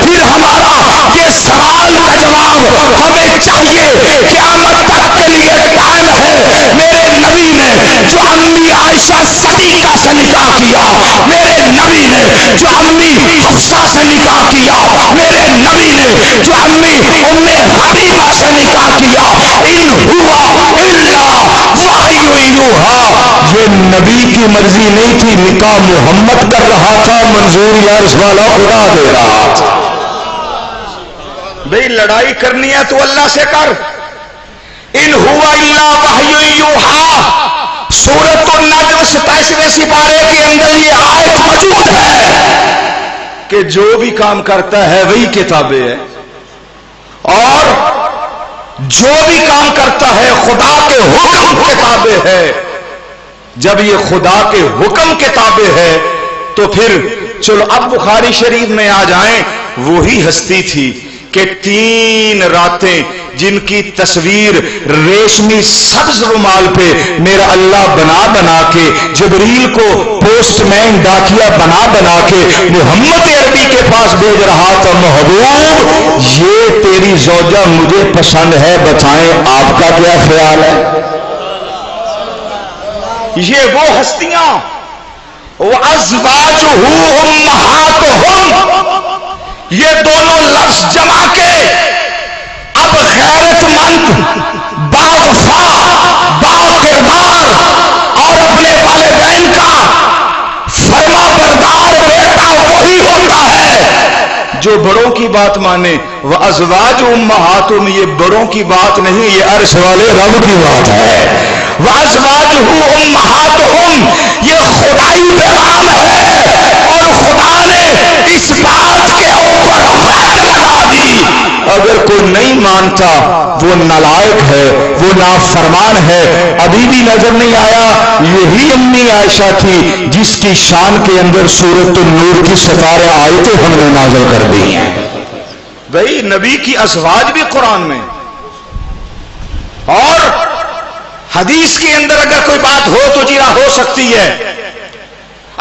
پھر ہمارا یہ سوال کا جواب ہمیں چاہیے، قیامت تک کے لیے ٹائم ہے۔ میرے نبی نے جو امی عائشہ صدیقہ سے نکاح کیا، میرے نبی نے جو امی حفصہ سے نکاح کیا، میرے نبی نے جو امی ام حبیبہ سے نکاح کیا، ان ہوا الا وحی یوحی، یہ نبی کی مرضی نہیں تھی، نکاح محمد کر رہا تھا، منظور یا رسول اللہ خدا دے رہا تھا۔ بھئی لڑائی کرنی ہے تو اللہ سے کر، ان ہوا الا وحی یوحی، سورۃ النجم 27ویں سپارے کے اندر یہ آیت موجود ہے کہ جو بھی کام کرتا ہے وہی کتابیں ہے، اور جو بھی کام کرتا ہے خدا کے حکم کتابیں ہے۔ جب یہ خدا کے حکم کتابیں ہے تو پھر چلو اب بخاری شریف میں آ جائیں، وہی ہستی تھی کہ 3 راتیں جن کی تصویر ریشمی سبز رومال پہ میرا اللہ بنا بنا کے جبریل کو پوسٹ مین ڈاکیا بنا کے محمد عربی کے پاس بھیج رہا تھا، محبوب یہ تیری زوجہ مجھے پسند ہے، بتائیں آپ کا کیا خیال ہے؟ یہ وہ ہستیاں وَأَزْوَاجُهُ أُمَّهَاتُهُمْ، یہ دونوں لفظ جمع کے اب غیرت مند، باوفا، باکردار اور اپنے والدین کا فرما بردار بیٹا وہی ہوتا ہے जो बड़ों की बात माने। व अज़वाज उम्महातुहुम, ये बड़ों की बात नहीं, ये अर्श वाले रब की बात है। व अज़वाजुहु उम्महातुहुम, ये खुदाई पैगाम है और खुदा ने इस बात के ऊपर हद लगा दी। अगर कोई नहीं मानता वो नालायक है, वो नाफरमान है। अभी भी नजर नहीं आया, यही अम्मी आयशा थी जिसकी शान के अंदर सूरत नूर की 17 आयतें हमने नाज़िल कर दी हैं। भाई नबी की अज़वाज भी कुरान में, और हदीस के अंदर अगर कोई बात हो तो जीरा हो सकती है,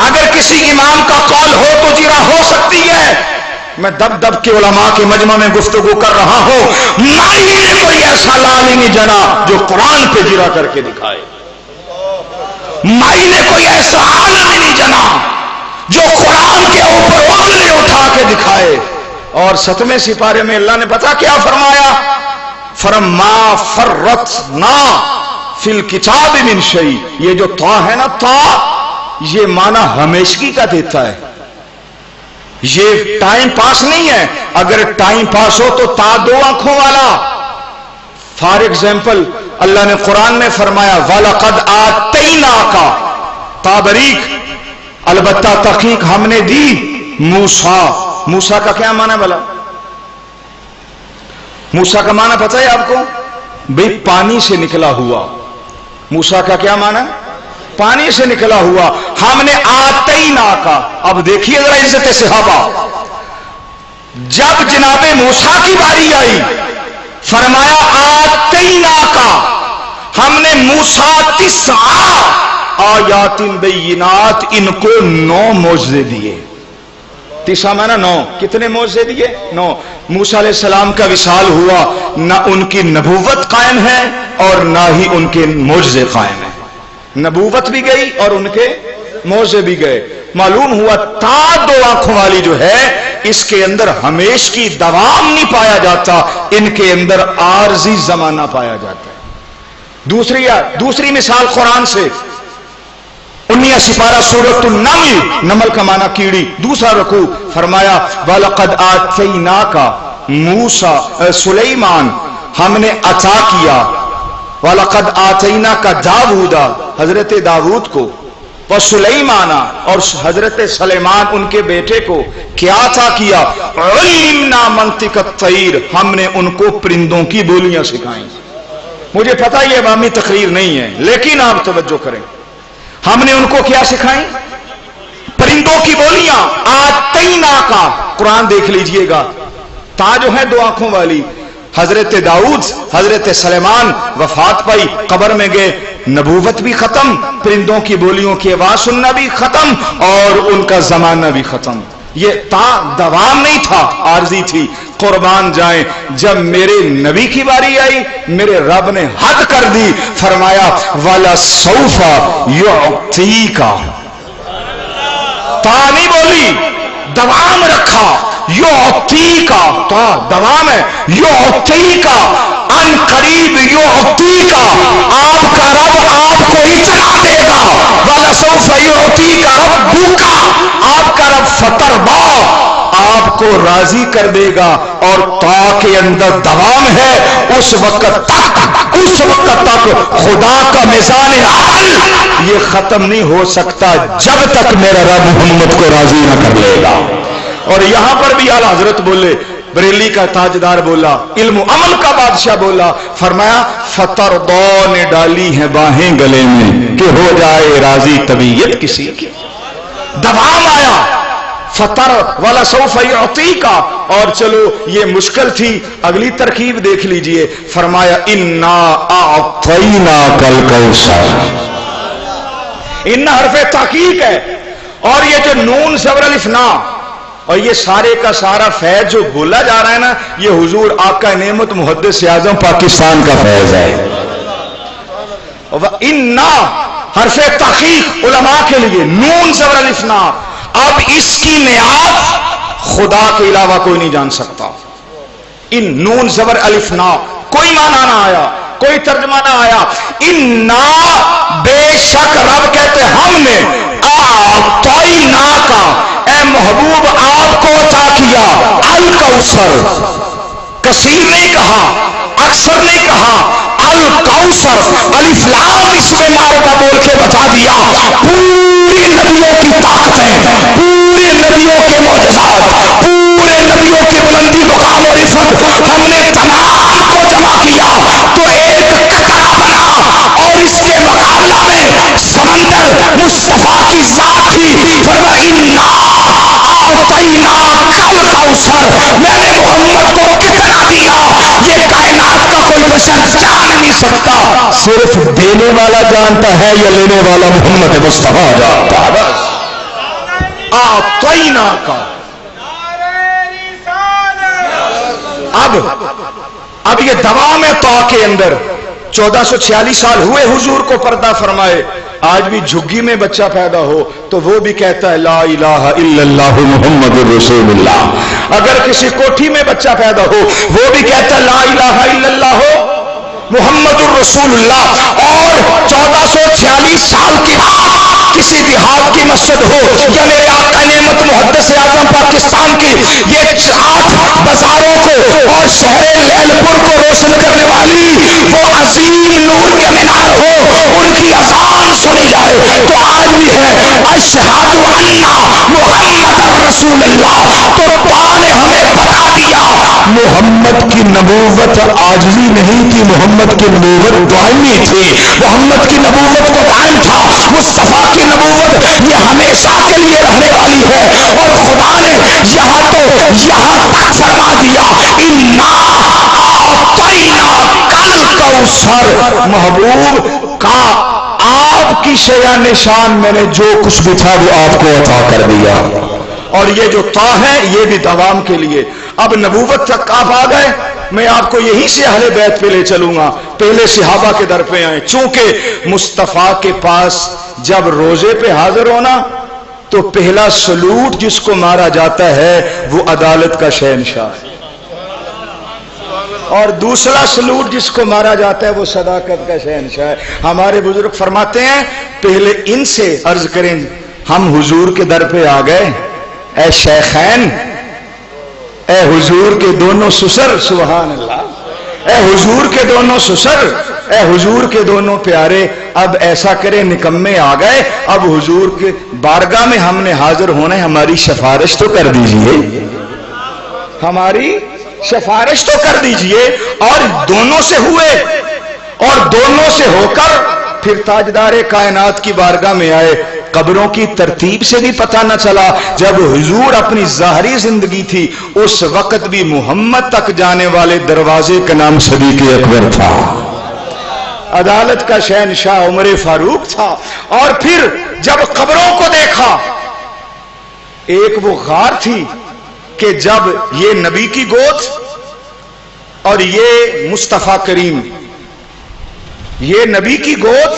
अगर किसी इमाम का कौल हो तो जीरा हो सकती है। मैं दब दब के उलमा के मजमा में गुफ्तगू कर रहा हूं, माई ने कोई ऐसा लाल नहीं जना जो कुरान पे जिरा करके दिखाए। माई ने कोई ऐसा आलम नहीं जना जो कुरान के ऊपर उंगली उठा के दिखाए। और 7वें सिपारे में अल्लाह ने पता क्या फरमाया, फरमा फर्रतना फिल किताब मिन शै। ये जो ता है ना, ता ये माना हमेशगी का देता है, ये टाइम पास नहीं है। अगर टाइम पास हो तो ता 2 आंखों वाला। फॉर एग्जाम्पल अल्लाह ने कुरान में फरमाया वलक़द आतैना का, ताबरीक अलबत्ता तहकीक हमने दी मूसा। मूसा का क्या माना भला? मूसा का माना पता है आपको? भाई पानी से निकला हुआ। मूसा का क्या माना? पानी से निकला हुआ। हमने आतैना का। अब देखिए जरा इज्जत सहाबा, जब जनाबे मूसा की बारी आई फरमाया आतैना का, हमने मूसा 9 आयातिन बैयिनात, इनको 9 मौजज़े दिए। 9 माना 9, कितने मौजज़े दिए? 9। मूसा अलैहि सलाम का विसाल हुआ, ना उनकी नबूवत कायम है और ना ही उनके मौजज़े कायम है। नबूवत भी गई और उनके मौजे भी गए। मालूम हुआ ता 2 आंखों वाली जो है, इसके अंदर हमेश की दवाम नहीं पाया जाता, इनके अंदर आरजी जमाना पाया जाता है। दूसरी मिसाल कुरान से 19 सिपारा सूरत नमल, नमल का माना कीड़ी। दूसरा रुकू फरमाया वलक़द आतैना का मूसा सुलेमान, हमने अता किया। वलक़द आतैना का दाऊदा, हजरत दाऊद को, व सुलेमाना, और हजरत सलेमान उनके बेटे को क्या अता किया? उल्लिमना मंतिक़त तैर, हमने उनको परिंदों की बोलियां सिखाई। मुझे पता ये अवामी तकरीर नहीं है, लेकिन आप तवज्जो करें, हमने उनको क्या सिखाई? परिंदों की बोलियां। आतैना का कुरान देख लीजिएगा, ता जो है 2 आंखों वाली। हजरत दाऊद हजरत सलेमान वफात पाई, कब्र में गए, नबूवत भी खत्म, परिंदों की बोलियों की आवाज सुनना भी खत्म और उनका जमाना भी खत्म। ये ता दवाम नहीं था, आरजी थी। कुर्बान जाए, जब मेरे नबी की बारी आई, मेरे रब ने हद कर दी, फरमाया वाला सौफा युअतीका। ता नहीं बोली, दवाम रखा, युअतीका, ता दवाम है, युअतीका, अन करीब युअतीका, आपका रब आपको इतना देगा। वाला सौफा युअतीका रब्बुका, आपका रब फतरबा, आपको राजी कर देगा। और ता के अंदर दवाम है, उस वक्त तक खुदा का मिजान अमल ये खत्म नहीं हो सकता जब तक मेरा रब मोहम्मद को राजी ना कर लेगा। और यहां पर भी आला हजरत बोले, बरेली का ताजदार बोला, इल्म अमल का बादशाह बोला, फरमाया फतरदौ ने डाली है बाहें गले में कि हो जाए राजी तबीयत किसी की। दबाव आया, फतर वाला सौफा युअतीका। और चलो ये मुश्किल थी, अगली तरकीब देख लीजिए, फरमाया इन्ना आतैना कल कौसर। इन्ना हरफे ताकीक है, और ये जो नून ज़बर अलिफ ना, और ये सारे का सारा फैज जो बोला जा रहा है ना, ये हुजूर आका नेमत मुहद्दिस आज़म पाकिस्तान का फैज है। इन्ना हरफे ताकीक उलमा के लिए, नून ज़बर अलिफ ना। अब इसकी नियात खुदा के अलावा कोई नहीं जान सकता। इन नून ज़बर अलिफ ना, कोई माना ना आया, कोई तर्जमा ना आया। इन्ना बेशक रब कहते हमने आतैना का, ए महबूब आपको अता किया, अल कोसर, कसीर नहीं कहा, अक्सर नहीं कहा, अल कौसर, अलिफ लाम इसमें मारका बोल के बता दिया। पूरे नबियों की ताकतें, पूरे नबियों के मौजज़ात, पूरे नबियों की बुलंदी मुकाम और इफ़्फ़त हमने तमाम को जमा किया तो एक कतरा बना, और इसके मुकाबला में समंदर मुस्तफा की जात थी। फरमा इन्ना आतैना कल कौसर, मैंने मोहम्मद को कितना दिया ये कायनात का कोई बशर जान नहीं सकता, सिर्फ देने वाला जानता है या लेने वाला मोहम्मद मुस्तफा जानता है। बस आतैना का। अब ये दवा में तो के अंदर 1446 साल हुए हुजूर को पर्दा फरमाए, आज भी झुग्गी में बच्चा पैदा हो तो वो भी कहता है ला इलाहा इल्लल्लाह मुहम्मदुर रसूलुल्लाह। अगर किसी कोठी में बच्चा पैदा हो वो भी कहता है ला इलाहा इल्लल्लाह मुहम्मदुर रसूलुल्लाह। और 1446 साल के बाद किसी देहात की मस्जिद हो या मेरे आका नेमत मुहद्दिस आज़म पाकिस्तान की ये 8 बाजारों को और शहर लैलपुर को रोशन करने वाली वो अजीम नूर के मीनार हो, उनकी अज़ान सुनी जाए तो आज भी है अशहदु अन्ना मुहम्मदुर रसूलुल्लाह। तो खुदा ने हमें बता दिया मोहम्मद की नबूवत आजिज़ी नहीं थी, मोहम्मद की नबूवत दायमी थी, मोहम्मद की नबूवत को कायम था। मुस्तफा की नबूवत ये हमेशा के लिए रहने वाली है। और खुदा ने यहाँ तक फरमा दिया इन्ना आतैना कल कौसर, महबूब का आपकी शया निशान मैंने जो कुछ भी था वो आपको अता कर दिया। और ये जो ता है ये भी दवाम के लिए। अब नबूवत तक आप आ गए, मैं आपको यहीं से अहले बैत पे ले चलूंगा। पहले सहाबा के दर पे आए, चूंकि मुस्तफा के पास जब रोजे पे हाजिर होना तो पहला सलूट जिसको मारा जाता है वो अदालत का शहनशाह है, और दूसरा सलूट जिसको मारा जाता है वो सदाकत का शहनशाह है। हमारे बुजुर्ग फरमाते हैं पहले इनसे अर्ज करें, हम हुजूर के दर पे आ गए, ए शेखैन, ए हुजूर के दोनों ससुर, सुभान अल्लाह, ए हुजूर के दोनों ससुर, ए हुजूर के दोनों प्यारे, अब ऐसा करें निकम्मे आ गए, अब हुजूर के बारगाह में हमने हाजिर होना है, हमारी सिफारिश तो कर दीजिए, हमारी सिफारिश तो कर दीजिए। और दोनों से हुए और दोनों से होकर फिर ताजदार कायनात की बारगाह में आए। कब्रों की तरतीब से भी पता न चला, जब हुजूर अपनी ज़ाहरी जिंदगी थी उस वक्त भी मोहम्मद तक जाने वाले दरवाजे का नाम सदीक़ अकबर था, अदालत का शहनशाह उमर फारूक था। और फिर जब कब्रों को देखा, एक वो गार थी कि जब ये नबी की गोद और ये मुस्तफा करीम, ये नबी की गोद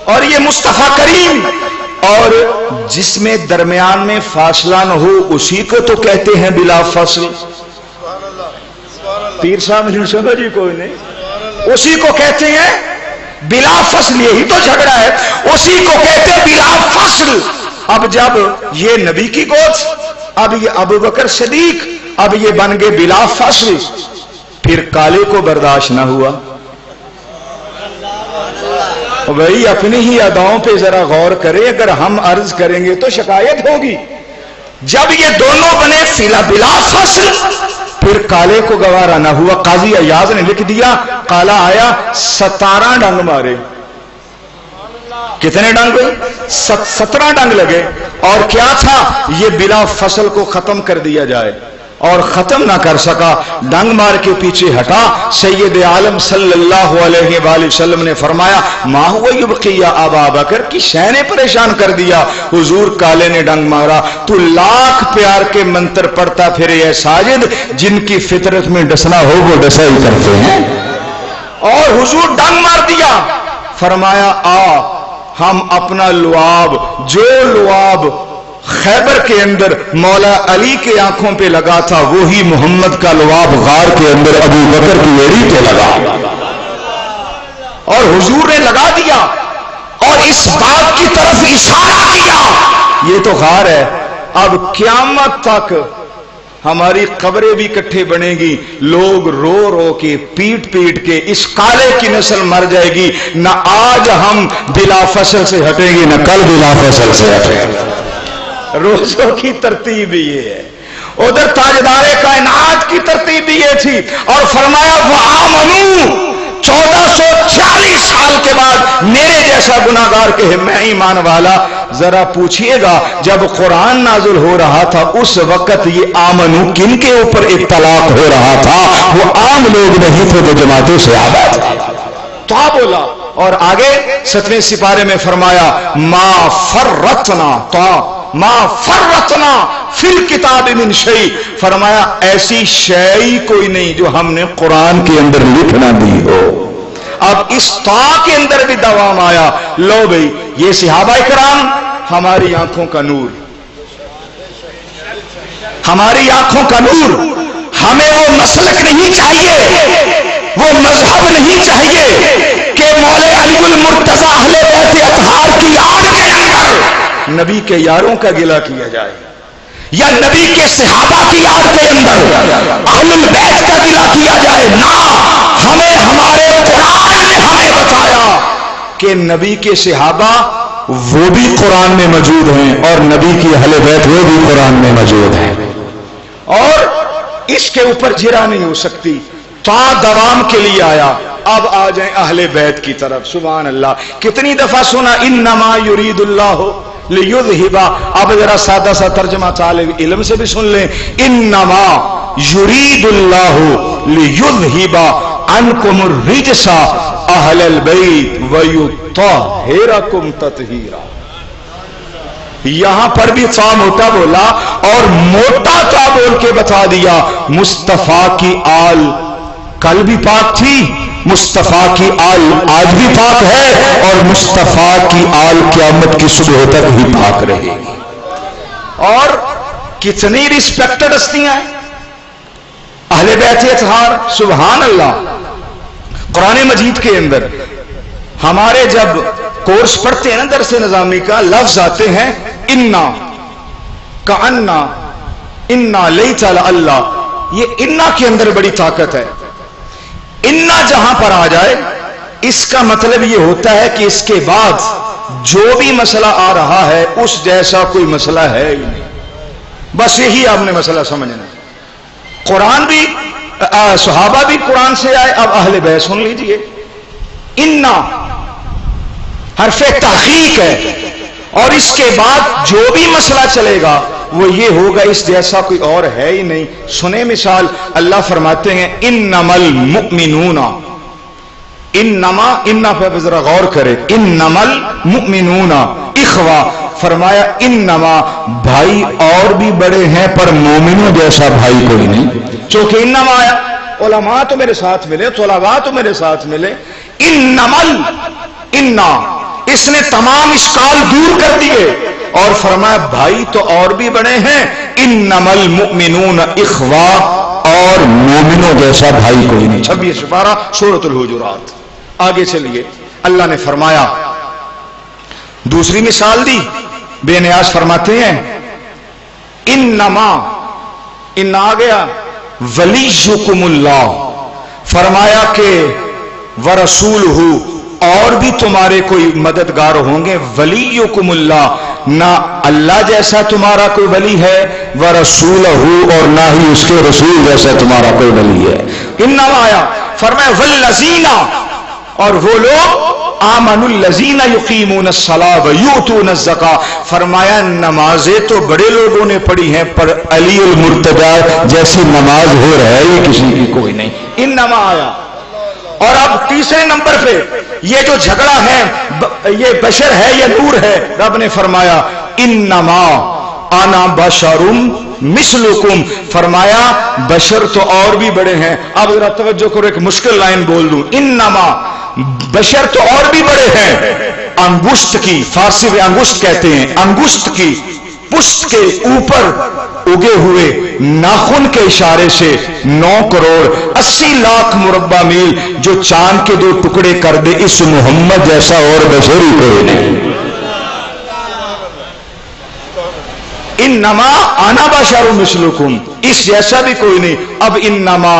और ये मुस्तफा करीम, और जिसमें दरमियान में फासला न हो उसी को तो कहते हैं बिला फसल। पीर साहब ने समझ ही कोई नहीं, उसी को कहते हैं बिला फसल, यही तो झगड़ा है, उसी को कहते हैं बिला फसल। अब जब ये नबी की गोद, अब ये अबू बकर सिद्दीक, अब ये बन गए बिला फसल, फिर काले को बर्दाश्त ना हुआ। वही अपनी ही अदाओं पे जरा गौर करे, अगर हम अर्ज करेंगे तो शिकायत होगी। जब ये दोनों बने फिला बिला फसल, फिर काले को गवारा ना हुआ। काजी अयाज ने लिख दिया, काला आया 17 डंग मारे। कितने डंग? 17 डंग लगे। और क्या था, ये बिला फसल को खत्म कर दिया जाए, और खत्म ना कर सका, डंग मार के पीछे हटा। सैयद आलम सल्लल्लाहु अलैहि वसल्लम ने फरमाया, मा हुआ युबकिया अबा बकर, की शह ने परेशान कर दिया। हुजूर काले ने डंग मारा, तू लाख प्यार के मंत्र पढ़ता फिर ये साजिद, जिनकी फितरत में डसना हो वो डसा ही करते हैं। और हुजूर डंग मार दिया, फरमाया आ हम अपना लुआब, जो लुआब खैबर के अंदर मौला अली के आंखों पे लगा था, वही मोहम्मद का लुआब गार के अंदर अबू बकर की एड़ी पे लगा, और हुजूर ने लगा दिया और इस बात की तरफ इशारा किया, ये तो गार है। अब क़यामत तक ہماری قبریں بھی کٹھے بنے گی، لوگ رو رو کے پیٹ پیٹ کے اس کالے کی نسل مر جائے گی، نہ آج ہم بلا فصل سے ہٹیں گے نہ کل بلا فصل سے ہٹیں گے۔ روزوں کی ترتیب یہ ہے، ادھر تاجدار کائنات کی ترتیب بھی یہ تھی، اور فرمایا وَآمَنُوا 1440 سال کے بعد میرے جیسا گناہگار کہ میں ایمان والا۔ ذرا پوچھئے گا جب قرآن نازل ہو رہا تھا اس وقت یہ آمنو کن کے اوپر اطلاق ہو رہا تھا؟ وہ عام لوگ نہیں تھے، وہ جماعتوں سے آباد تھے۔ تو بولا، اور آگے 7ویں سپارے میں فرمایا ما فرطنا ما فرطنا فی الکتاب من شیء، فرمایا ایسی شیء کوئی نہیں جو ہم نے قرآن کے اندر لکھ نہ دی ہو۔ اب اس تا کے اندر بھی دوام آیا، لو بھئی یہ صحابہ کرام ہماری آنکھوں کا نور، ہماری آنکھوں کا نور، ہمیں وہ مسلک نہیں چاہیے، وہ مذہب نہیں چاہیے کہ مولا علی المرتضی اہل بیت اطہار کی آڑ کے اندر نبی کے یاروں کا گلہ کیا جائے، یا نبی کے صحابہ کی آڑ کے اندر اہل البیت کا گلہ کیا جائے۔ نہ، ہمیں ہمارے قرآن نے ہمیں بتایا کہ نبی کے صحابہ وہ بھی قرآن میں موجود ہیں اور نبی کی اہل بیت وہ بھی قرآن میں موجود ہیں، اور اس کے اوپر جرا نہیں ہو سکتی۔ تا دوام کے لیے آیا۔ اب آ جائیں اہل بیت کی طرف۔ سبحان اللہ، کتنی دفعہ سنا انما یرید اللہ لیذہب، اب ذرا سادہ سا ترجمہ طالب علم سے بھی سن لیں، انما یرید اللہ لیذہب عنکم الرجس اہل البیت ویطہرکم تطہیرا۔ یہاں پر بھی تا موٹا بولا اور موٹا تا بول کے بتا دیا مصطفیٰ کی آل کل بھی پاک تھی، مصطفیٰ کی آل آج بھی پاک ہے، اور مصطفیٰ کی آل قیامت کی صبح تک ہی پاک رہے گی۔ اور کتنی ریسپیکٹڈ ہستیاں ہیں اہل بیت اطہار، سبحان اللہ۔ قرآن مجید کے اندر ہمارے جب کورس پڑھتے ہیں نا درس نظامی کا، لفظ آتے ہیں انا کانا، انا لیت اللہ، یہ انا کے اندر بڑی طاقت ہے۔ انا جہاں پر آ جائے اس کا مطلب یہ ہوتا ہے کہ اس کے بعد جو بھی مسئلہ آ رہا ہے اس جیسا کوئی مسئلہ ہے ہی نہیں، بس یہی آپ نے مسئلہ سمجھنا ہے۔ قرآن بھی صحابہ بھی قرآن سے آئے، اب اہل بیت سن لیجئے۔ انا حرف تحقیق ہے، اور اس کے بعد جو بھی مسئلہ چلے گا وہ یہ ہوگا اس جیسا کوئی اور ہے ہی نہیں۔ سنیں مثال، اللہ فرماتے ہیں انما المؤمنون، انما پہ ذرا غور کرے، انما المؤمنون اخوہ، فرمایا انما بھائی اور بھی بڑے ہیں پر مومنوں جیسا بھائی کوئی نہیں۔ چونکہ انما آیا، علماء تو میرے ساتھ ملے، طلباء تو میرے ساتھ ملے، انا اس نے تمام اشکال دور کر دیے اور فرمایا بھائی تو اور بھی بڑے ہیں، انما المؤمنون اخوہ، اور مومنوں جیسا بھائی کوئی نہیں۔ 26 سپارہ سورۃ الحجرات۔ آگے چلیے، اللہ نے فرمایا دوسری مثال دی، بے نیاز فرماتے ہیں انما، ان آ گیا ولیکم اللہ، فرمایا کہ ورسولہ، اور بھی تمہارے کوئی مددگار ہوں گے، ولیکم اللہ، نہ اللہ جیسا تمہارا کوئی ولی ہے، ورسولہ، اور نہ ہی اس کے رسول جیسا تمہارا کوئی ولی ہے۔ انما آیا، فرمایا والذین، اور وہ لوگ آمنوا الذین یقیمون الصلاۃ ویؤتون الزکاۃ، فرمایا نمازیں تو بڑے لوگوں نے پڑھی ہیں پر علی المرتضی جیسی نماز ہو رہے ہی کسی کی کوئی نہیں۔ انما آیا، اور اب تیسرے نمبر پہ یہ جو جھگڑا ہے یہ بشر ہے یا نور ہے، رب نے فرمایا انما انا بشر مثلکم، فرمایا بشر تو اور بھی بڑے ہیں۔ اب ذرا توجہ کرو، ایک مشکل لائن بول دوں، انما بشر تو اور بھی بڑے ہیں، انگشت کی، فارسی میں انگشت کہتے ہیں، انگشت کی پشت کے اوپر اگے ہوئے ناخن کے اشارے سے 9 کروڑ 80 لاکھ مربع میل جو چاند کے 2 ٹکڑے کر دے، اس محمد جیسا اور بشری کوئی نہیں۔ इन्नमा आना बशरुम मिस्लुकुम, इस जैसा भी कोई नहीं। अब इन्नमा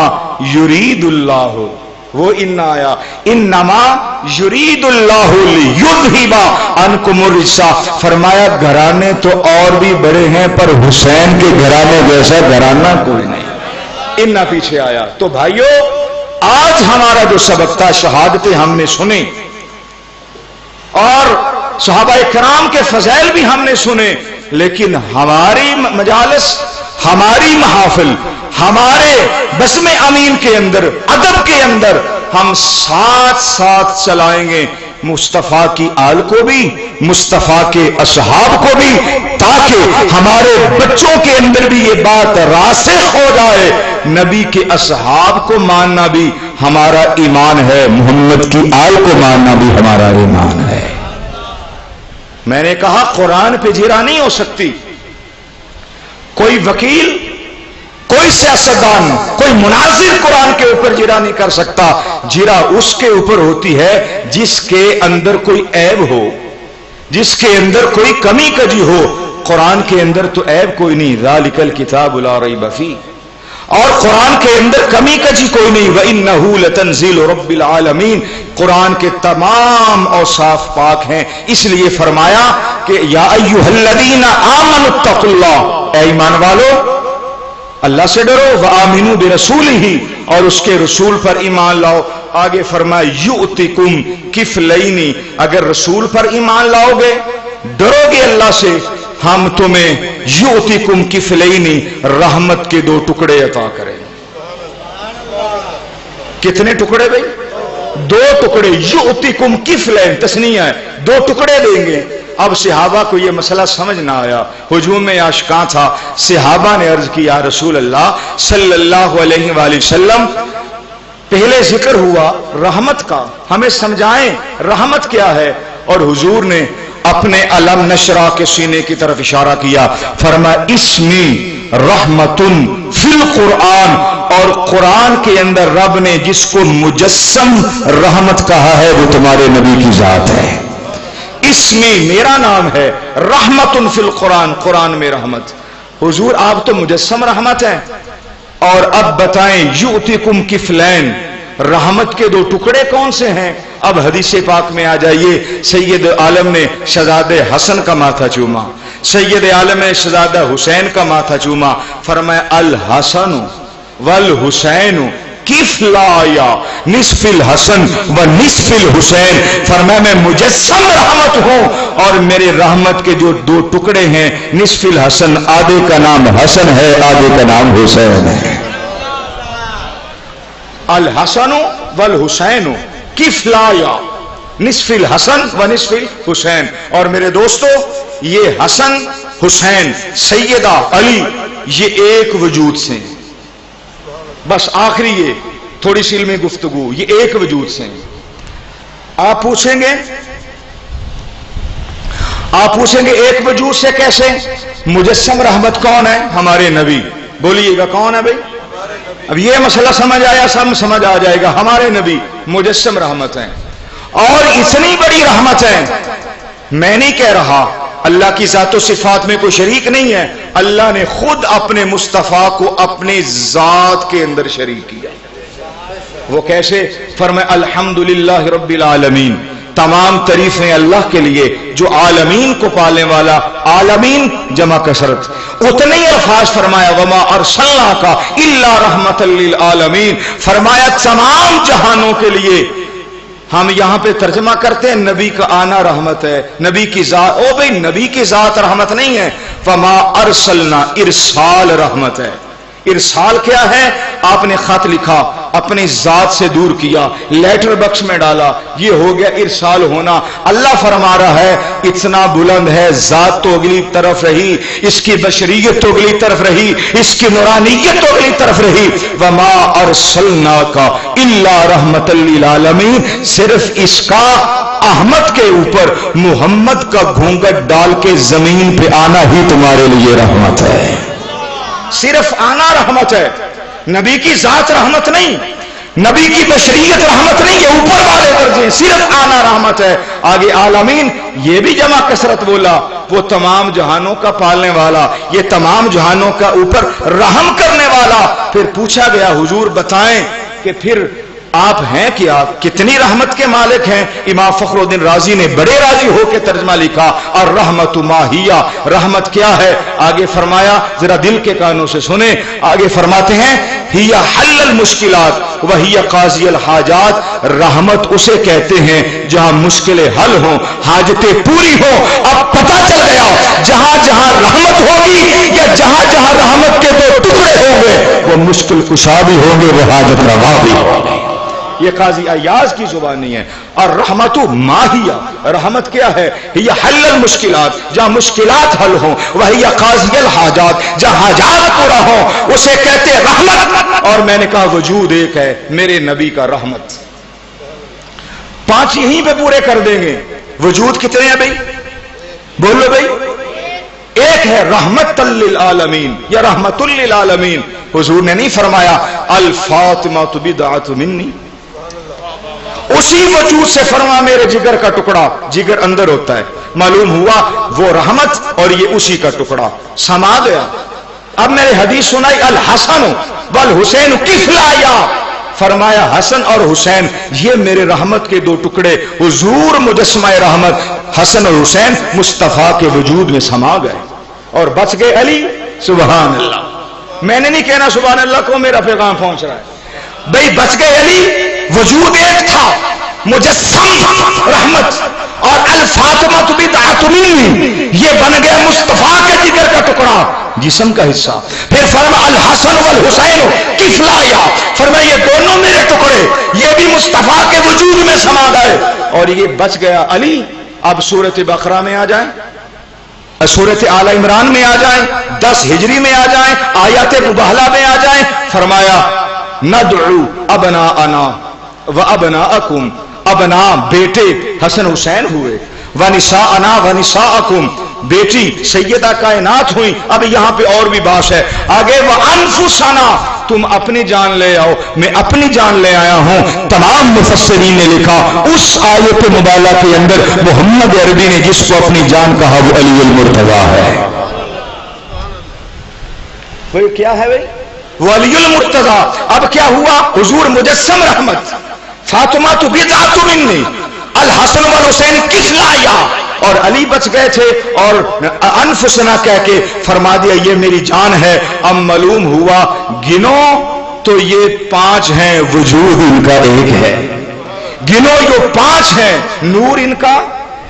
युरीदुल्लाहु, वो इन्ना आया, इन्नमा युरीदुल्लाहु लियुज़हिबा अन्कुमुर रिज्सा। फरमाया घराने तो और भी बड़े हैं पर हुसैन के घराने जैसा घराना कोई नहीं। इन्ना पीछे आया। तो भाइयों, आज हमारा जो सबक था, शहादतें हमने सुनी और सहाबाए किराम के फज़ैल भी हमने सुने, लेकिन हमारी मजालिस, हमारी महफिल, हमारे बस्म अमीन के अंदर, अदब के अंदर हम साथ साथ चलाएंगे मुस्तफा की आल को भी, मुस्तफा के असहाब को भी, ताकि हमारे बच्चों के अंदर भी ये बात रासिख हो जाए, नबी के असहाब को मानना भी हमारा ईमान है, मोहम्मद की आल को मानना भी हमारा ईमान है। मैंने कहा कुरान पे जिरा नहीं हो सकती। कोई वकील, कोई सियासतदान, कोई मुनाजिर कुरान के ऊपर जिरा नहीं कर सकता। जिरा उसके ऊपर होती है जिसके अंदर कोई ऐब हो, जिसके अंदर कोई कमी कजी हो। कुरान के अंदर तो ऐब कोई नहीं, ज़ालिकल किताबु ला रैब फीह, और कुरान के अंदर कमी कजी कोई नहीं। व इन्नहु लतंज़ीलु रब्बिल आलमीन, कुरान के तमाम औसाफ पाक हैं। इसलिए फरमाया कि या अय्युहल्लज़ीना आमनुत्तकुल्लाह, ऐ ईमान वालो अल्लाह से डरो, व आमिनू बिरसूलिही, और उसके रसूल पर ईमान लाओ। आगे फरमाया युअतिकुम किफलैनी, अगर रसूल पर ईमान लाओगे, डरोगे अल्लाह से, हम तुम्हें युअतिकुम किफलैनी, रहमत के 2 टुकड़े अता करें। कितने टुकड़े भाई? 2 टुकड़े। युअतिकुम किफलैन, तस्नीया है, 2 टुकड़े देंगे। अब सहाबा को यह मसला समझ ना आया, हुजूम में आशिकां था। सहाबा ने अर्ज किया, रसूल अल्लाह सल्लल्लाहु अलैहि वसल्लम, पहले जिक्र हुआ रहमत का, हमें समझाएं रहमत क्या है। और हुजूर ने अपने अलम नशरा के सीने की तरफ इशारा किया, फरमाया इस्मी रहमतुन फिल कुरान, और कुरान के अंदर रब ने जिसको मुजस्सम रहमत कहा है वो तुम्हारे नबी की जात है। इसमें मेरा नाम है, रहमतुन फिल कुरान, कुरान में रहमत। हुजूर आप तो मुजस्सम रहमत है। और अब बताएं युअतिकुम किफलैन, रहमत के 2 टुकड़े कौन से हैं? अब हदीस पाक में आ जाइए, सैयद आलम ने शहजादे हसन का माथा चूमा, सैयद आलम ने शहजादा हुसैन का माथा चूमा। फरमाया अल हसन वल हुसैन किफलाया निस्फिल हसन व निस्फिल हुसैन। फरमाया मैं मुजस्सम रहमत हूं और मेरे रहमत के जो 2 टुकड़े हैं, निस्फिल हसन, आधे का नाम हसन है, आधे का नाम हुसैन है। अल हसन वल हुसैन किफलाया निस्फिल हसन व निस्फिल हुसैन। और मेरे दोस्तों, ये हसन हुसैन सैयदा अली, ये एक वजूद से, बस आखिरी ये थोड़ी सी इल्मी गुफ्तगू, ये एक वजूद से। आप पूछेंगे एक वजूद से कैसे? मुजस्सम रहमत कौन है? हमारे नबी। बोलिएगा कौन है भाई? अब ये मसला समझ आया, सब समझ आ जाएगा। हमारे नबी मुजस्सम रहमत है, और इतनी बड़ी रहमत है, मैं नहीं कह रहा, अल्लाह की ज़ात और सिफात में कोई शरीक नहीं है। अल्लाह ने खुद अपने मुस्तफ़ा को अपने ज़ात के अंदर शरीक किया। वो कैसे? फरमाया अल्हम्दुलिल्लाह रब्बिल आलमीन, तमाम तारीफें अल्लाह के लिए जो आलमीन को पालने वाला, आलमीन जमा कसरत। उतने ही अल्फाज फरमाया वमा अरसलनाका इल्ला रहमतल लिल आलमीन, फरमाया तमाम जहानों के लिए। हम यहां पे तर्जमा करते हैं नबी का आना रहमत है, नबी की जात। ओ भाई, नबी की जात रहमत नहीं है। फमा अरसलना, इरसाल रहमत है। इरसाल क्या है? आपने खत लिखा, अपनी जात से दूर किया, लेटर बॉक्स में डाला, ये हो गया इरसाल होना। अल्लाह फरमा रहा है इतना बुलंद है, जात तो अगली तरफ रही, इसकी बशरियत तो अगली तरफ रही, इसकी नूरानियत तो अगली तरफ रही। वमा अरसलनाका इल्ला रहमतल लिल आलमीन, सिर्फ इसका अहमद के ऊपर मोहम्मद का घूंघट डाल के जमीन पे आना ही तुम्हारे लिए रहमत है। सिर्फ आना रहमत है, नबी की जात रहमत नहीं, नबी की बशरियत रहमत नहीं, ये ऊपर वाले दर्जे, सिर्फ आना रहमत है। आगे आलमीन, ये भी जमा कसरत बोला, वो तमाम जहानों का पालने वाला, ये तमाम जहानों का ऊपर रहम करने वाला। फिर पूछा गया हुजूर बताएं कि फिर आप हैं कि आप कितनी रहमत के मालिक हैं। इमाम फखरुद्दीन राजी ने बड़े राजी होकर तर्जमा लिखा, और रहमतु माहिया, रहमत क्या है? आगे फरमाया, जरा दिल के कानों से सुने, आगे फरमाते हैं हिया हल्लल मुश्किलात व हिया काज़ियल हाजात, रहमत उसे कहते हैं जहां मुश्किलें हल हों, हाजतें पूरी हो। अब पता चल गया जहां जहां रहमत होगी या जहां जहां रहमत के दो टुकड़े होंगे वो मुश्किल कुशा भी होंगे, वो हाजत रवा भी होंगे। ये काजी अयाज की जुबानी है। और रहमतु माहिया, रहमत क्या है? ये हल्लल मुश्किलात, जहां मुश्किलात हल हो, वही काज़ियल हाजात, जहां हाजात पूरा हो उसे कहते रहमत। और मैंने कहा वजूद एक है, मेरे नबी का रहमत। 5 यहीं पे पूरे कर देंगे। वजूद कितने हैं भाई? बोलो भाई। एक है रहमतुल लिल आलमीन या रहमतुल लिल आलमीन। हुजूर ने नहीं फरमाया अल फातिमा बिदअतु मिन्नी, उसी वजूद से फरमा मेरे जिगर का टुकड़ा, जिगर अंदर होता है, मालूम हुआ वो रहमत और ये उसी का टुकड़ा समा गया। अब मैंने हदीस सुनाई अल हसन वल हुसैन किफलाया, फरमाया हसन और हुसैन ये मेरे रहमत के 2 टुकड़े, हुजूर मुजस्समा रहमत हसन और हुसैन मुस्तफा के वजूद में समा गए और बच गए अली। सुभान अल्लाह। मैंने नहीं कहना सुभान अल्लाह को, मेरा पैगाम पहुंच रहा है भाई। बच गए अली, वजूद एक था मुजस्सम रहमत, और अल फातिमा बिदअतु मिन्नी ये बन गया मुस्तफा के जिगर का टुकड़ा, जिस्म का हिस्सा। फिर फरमा अल हसन वल हुसैन किफलाया, फरमा ये दोनों मेरे टुकड़े, ये भी मुस्तफा के वजूद में समा गए और ये बच गया अली। अब सूरत बकरा में आ जाए, सूरत आला इमरान में आ जाए, 10 हिजरी में आ जाए, आयत मुबाहला में आ जाए। फरमाया नदउ अबना अना व अबना अकुम, अबना बेटे हसन हुसैन हुए, व निसा अना व निसा अकुम बेटी सैयदा कायनात हुई। अब यहां पे और भी बात है आगे, व अनफुसना तुम अपनी जान ले आओ, मैं अपनी जान ले आया हूं। तमाम मुफस्सिरीन ने लिखा उस आयत मुबाला के अंदर मोहम्मद अरबी ने जिसको अपनी जान कहा वो अली अल मुर्तजा है। वो क्या है भाई? वो अली अल मुर्तजा। अब क्या हुआ? हुजूर मुजस्सम रहमत, फातिमा तो बिदअतु मिन्नी, अल हसन वल हुसैन किफलाया, और अली बच गए थे और अनफुसना कह के फरमा दिया ये मेरी जान है। अब मालूम हुआ गिनो तो ये 5 हैं, वजूद इनका एक है। गिनो जो 5 हैं, नूर इनका,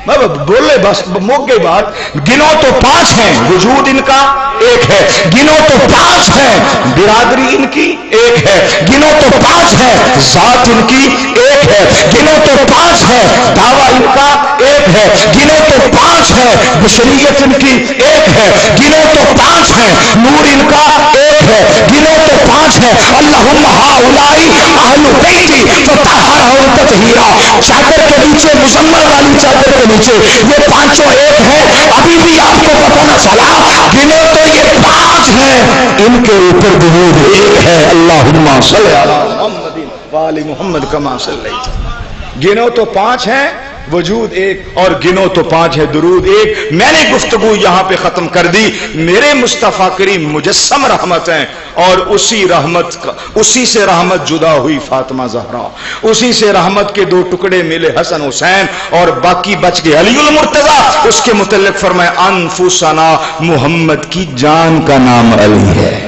बोले बस मुक गई बात। गिनो तो 5 हैं, वजूद इनका एक है। गिनो तो 5 हैं, बिरादरी इनकी एक है। गिनो तो 5 हैं, जात इनकी एक है। गिनो तो 5 हैं, दावा इनका एक है। गिनो तो 5 हैं, बशरियत इनकी एक है। गिनो तो 5 हैं, नूर इनका एक है। गिनो तो 5 हैं, अल्लाहुम्मा हाउलाई अहलु बैती फतहरहुम ततहीरा, चादर के नीचे मुजम्मल वाली चादर के नीचे ये 5 एक है। अभी भी आपको पता ना चला? गिनो तो ये 5 हैं, इनके ऊपर दुरूद एक है, अल्लाहुम्मा सल्ली अला मुहम्मदिन व आलि मुहम्मद कमा सल्लैता। गिनो तो 5 हैं, वजूद एक, और गिनो तो 5 है, दुरूद एक। मैंने गुफ्तगू यहां पे खत्म कर दी। मेरे मुस्तफा करीम मुजस्सम रहमत हैं और उसी रहमत का, उसी से रहमत जुदा हुई फातिमा ज़हरा, उसी से रहमत के 2 टुकड़े मिले हसन हुसैन और बाकी बच गए अली उल मुर्तजा। उसके मुतल्लिक फरमाया अनफुसना, मोहम्मद की जान का नाम अली है,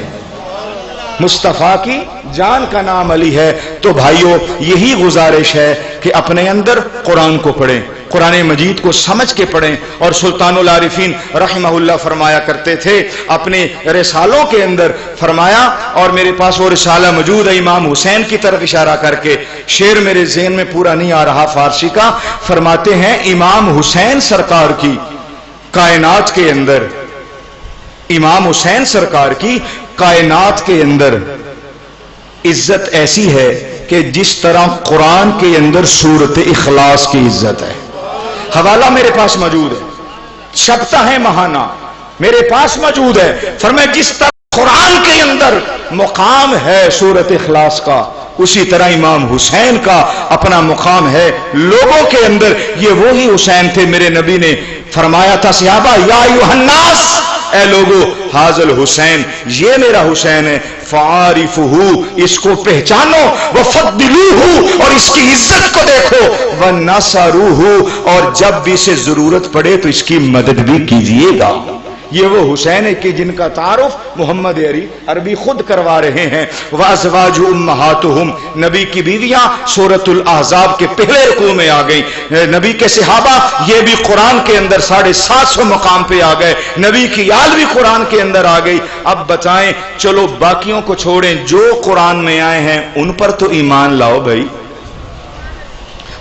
मुस्तफा की जान का नाम अली है। तो भाइयों यही गुजारिश है कि अपने अंदर कुरान को पढ़ें, कुरान मजीद को समझ के पढ़ें। और सुल्तानुल आरिफीन रहमहुल्लाह फरमाया करते थे अपने रिसालों के अंदर, फरमाया, और मेरे पास वो रिसाला मौजूद है इमाम हुसैन की तरफ इशारा करके, शेर मेरे ज़हन में पूरा नहीं आ रहा फारसी का, फरमाते हैं इमाम हुसैन सरकार की कायनात के अंदर, इमाम हुसैन सरकार की कायनात के अंदर इज्जत ऐसी है कि जिस तरह कुरान के अंदर सूरत इखलास की इज्जत है। हवाला मेरे पास मौजूद है, शब्द है महाना मेरे पास मौजूद है। फरमाया जिस तरह कुरान के अंदर मुकाम है सूरत इखलास का, उसी तरह इमाम हुसैन का अपना मुकाम है लोगों के अंदर। ये वही हुसैन थे, मेरे नबी ने फरमाया था सहाबा, या अय्युहन्नास, ए लोगो, हाजल हुसैन, ये मेरा हुसैन है, फारिफुहु, इसको पहचानो, व फद्दिलूहु, और इसकी इज्जत को देखो, व नसरूहु, और जब भी इसे जरूरत पड़े तो इसकी मदद भी कीजिएगा। ये वो हुसैन है कि जिनका तारुफ मोहम्मद अरबी खुद करवा रहे हैं। वाज़वाजु उम्महातुहुम, नबी की बीवियां सूरतुल अहज़ाब के पहले रुकू में आ गई। नबी के सहाबा ये भी कुरान के अंदर 750 मकाम पे आ गए। नबी की आल भी कुरान के अंदर आ गई। अब बताएं, चलो बाकियों को छोड़ें, जो कुरान में आए हैं उन पर तो ईमान लाओ भाई,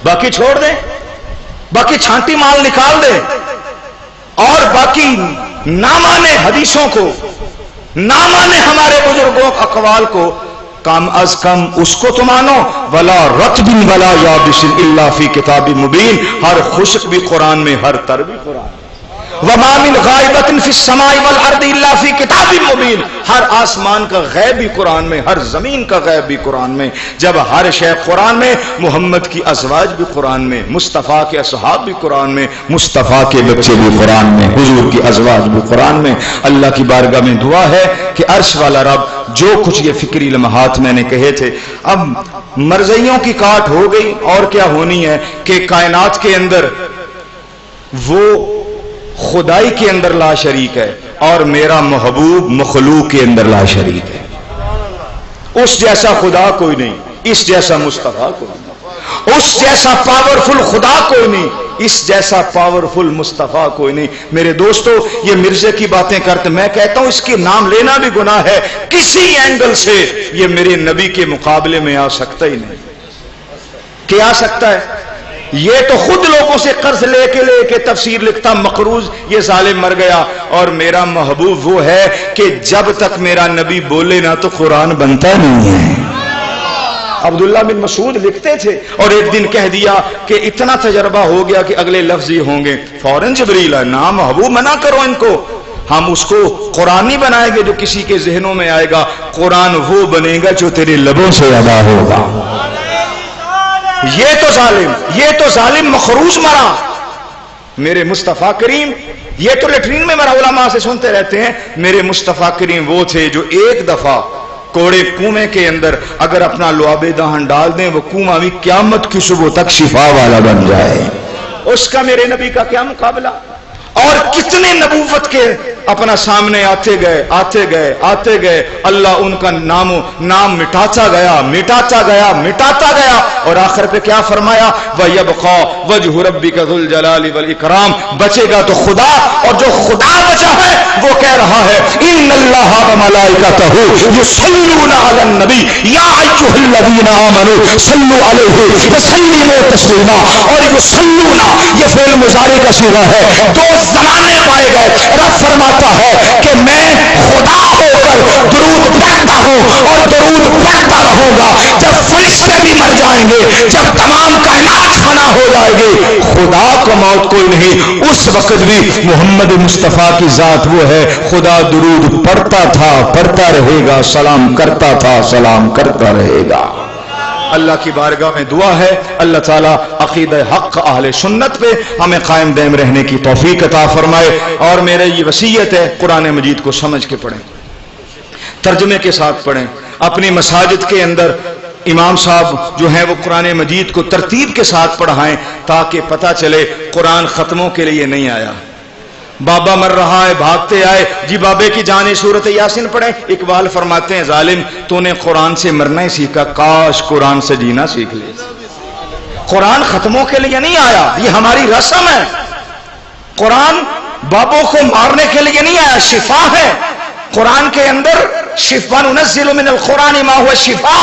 बाकी छोड़ दें, बाकी छांटी माल निकाल दें, और बाकी ना माने हदीसों को, ना माने हमारे बुजुर्गों के अकवाल को, कम अज कम उसको तो मानो। वला रत्बिन वला याबिसिन इल्ला फी किताबिन मुबीन, हर खुश्क भी कुरान में, हर तर भी कुरान। वमा मिन गायबतिन फिस समाई वल अर्दि इल्ला फी किताबिन मुबीन, हर आसमान का गैब भी कुरान में, हर जमीन का गैब भी कुरान में। जब हर शय कुरान में, मोहम्मद की अज़वाज भी कुरान में, मुस्तफ़ा के असहाब भी कुरान में, मुस्तफ़ा के बच्चे भी कुरान में, हुजूर की अज़वाज भी कुरान में। अल्लाह की बारगाह में दुआ है कि अर्श वाला रब, जो कुछ ये फिक्री लम्हात मैंने कहे थे, अब मर्ज़ियों की काट हो गई, और क्या होनी है कि कायनात के अंदर वो खुदाई के अंदर ला शरीक है, और मेरा महबूब मखलूक के अंदर ला शरीक है। उस जैसा खुदा कोई नहीं, इस जैसा मुस्तफा कोई नहीं, उस जैसा पावरफुल खुदा कोई नहीं, इस जैसा पावरफुल मुस्तफा कोई नहीं। मेरे दोस्तों, ये मिर्जे की बातें करते, मैं कहता हूं इसके नाम लेना भी गुनाह है। किसी एंगल से ये मेरे नबी के मुकाबले में आ सकता ही नहीं। क्या आ सकता है? ये तो खुद लोगों से कर्ज लेके लेके तफसीर लिखता, मकरूज ये जालिम मर गया। और मेरा महबूब वो है कि जब तक मेरा नबी बोले ना तो कुरान बनता नहीं है। अब्दुल्ला बिन मसूद लिखते थे, और एक दिन कह दिया कि इतना तजर्बा हो गया कि अगले लफ्ज ही होंगे, फौरन जिब्रील है, ना महबूब मना करो इनको, हम उसको कुरान नहीं बनाएंगे जो किसी के जहनों में आएगा, कुरान वो बनेगा जो तेरे लबों से अदा होगा। ये तो जालिम मखरूज मरा। मेरे मुस्तफा करीम, ये तो लेटरीन में मरा, उलमा से सुनते रहते हैं। मेरे मुस्तफा करीम वो थे जो एक दफा कोड़े कुएं के अंदर अगर अपना लुआबे दहन डाल दें, वो कुआं भी क़यामत की सुबह तक शिफा वाला बन जाए। उसका मेरे नबी का क्या मुकाबला। और कितने नबूवत के अपना सामने आते गए आते गए आते गए, अल्लाह उनका नाम मिटाता गया मिटाता गया मिटाता गया, और आखिर पे क्या फरमाया, वयबका वजहु रब्बिका ज़ुल जलाली वल इकराम, बचेगा तो खुदा, और जो खुदा बचा है वो कह रहा है, इन्नल्लाहा व मलाइकतहु युसल्लूना अलन नबी या अय्युहल्लज़ीना आमनू सल्लू अलैहि व सल्लिमू तस्लीमा। और युसल्लूना ये फ़िल मुज़ारी का सीगा है। दो ज़माने पाए गए, रब फरमाता है कि मैं खुदा होकर दुरूद पढ़ता हूं और दुरूद पढ़ता रहूंगा। जब फरिश्ते भी मर जाएंगे, जब तमाम कायनात फना हो जाएगी, खुदा को मौत कोई नहीं। उस वक्त भी मोहम्मद मुस्तफा की जात वो है, खुदा दुरूद पढ़ता था, पढ़ता रहेगा, सलाम करता था, सलाम करता रहेगा। अल्लाह की बारगाह में दुआ है, अल्लाह ताला अकीदा हक अहले सुन्नत पे हमें कायम दायम रहने की तौफीक अता फरमाए। और मेरे ये वसीयत है, कुरान मजीद को समझ के पढ़ें, तर्जुमे के साथ पढ़ें। अपनी मसाजिद के अंदर इमाम साहब जो हैं वो कुरान मजीद को तरतीब के साथ पढ़ाएं, ताकि पता चले कुरान खत्मों के लिए नहीं आया। बाबा मर रहा है, भागते आए, जी बाबे की जाने सूरत यासीन पढ़े। इकबाल फरमाते हैं, जालिम तूने कुरान से मरना ही सीखा, काश कुरान से जीना सीख ले। कुरान खत्मों के लिए नहीं आया, ये हमारी रस्म है। कुरान बाबों को मारने के लिए नहीं आया, शिफा है। कुरान के अंदर शिफा नुनज़्ज़िलु मिनल कुरानि मा हुवा शिफा,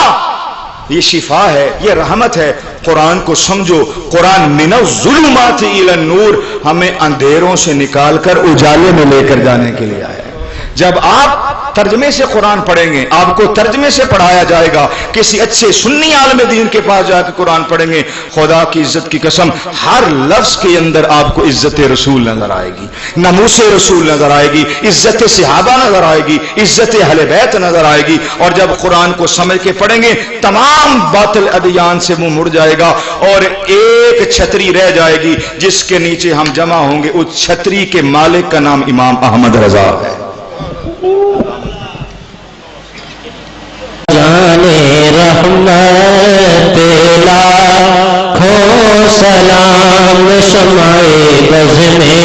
ये शिफा है, ये रहमत है। कुरान को समझो, कुरान मिनज़्ज़ुलुमाति इलन नूर, हमें अंधेरों से निकालकर उजाले में लेकर जाने के लिए आया है। जब आप ترجمے سے قرآن پڑھیں گے، آپ کو ترجمے سے پڑھایا جائے گا، کسی اچھے سنی عالم دین کے پاس جا کے قرآن پڑھیں گے، خدا کی عزت کی قسم ہر لفظ کے اندر آپ کو عزت رسول نظر آئے گی، ناموس رسول نظر آئے گی، عزت صحابہ نظر آئے گی، عزت اہل بیت نظر آئے گی. اور جب قرآن کو سمجھ کے پڑھیں گے تمام باطل ادیان سے منہ مڑ جائے گا اور ایک چھتری رہ جائے گی جس کے نیچے ہم جمع ہوں گے. اس چھتری کے مالک کا نام امام احمد رضا ہے. جانے رحمت لاکھوں سلام شمع بز میں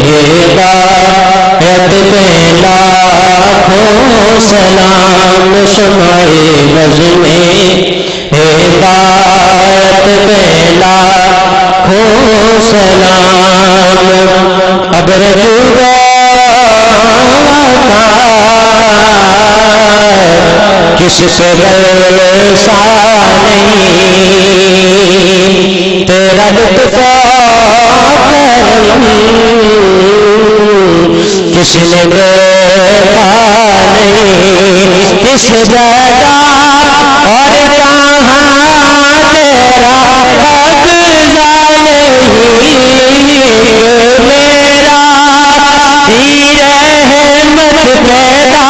ہدایت پہ لاکھوں سلام شمع بز میں ہدایت پہ لاکھوں سلام. اب رجوع کس سے برسا نہیں تیرا لطف کرم کس نے دیکھا نہیں کس جگہ اور کہاں تیرا قبضہ نہیں میرا ہی رحمت پیدا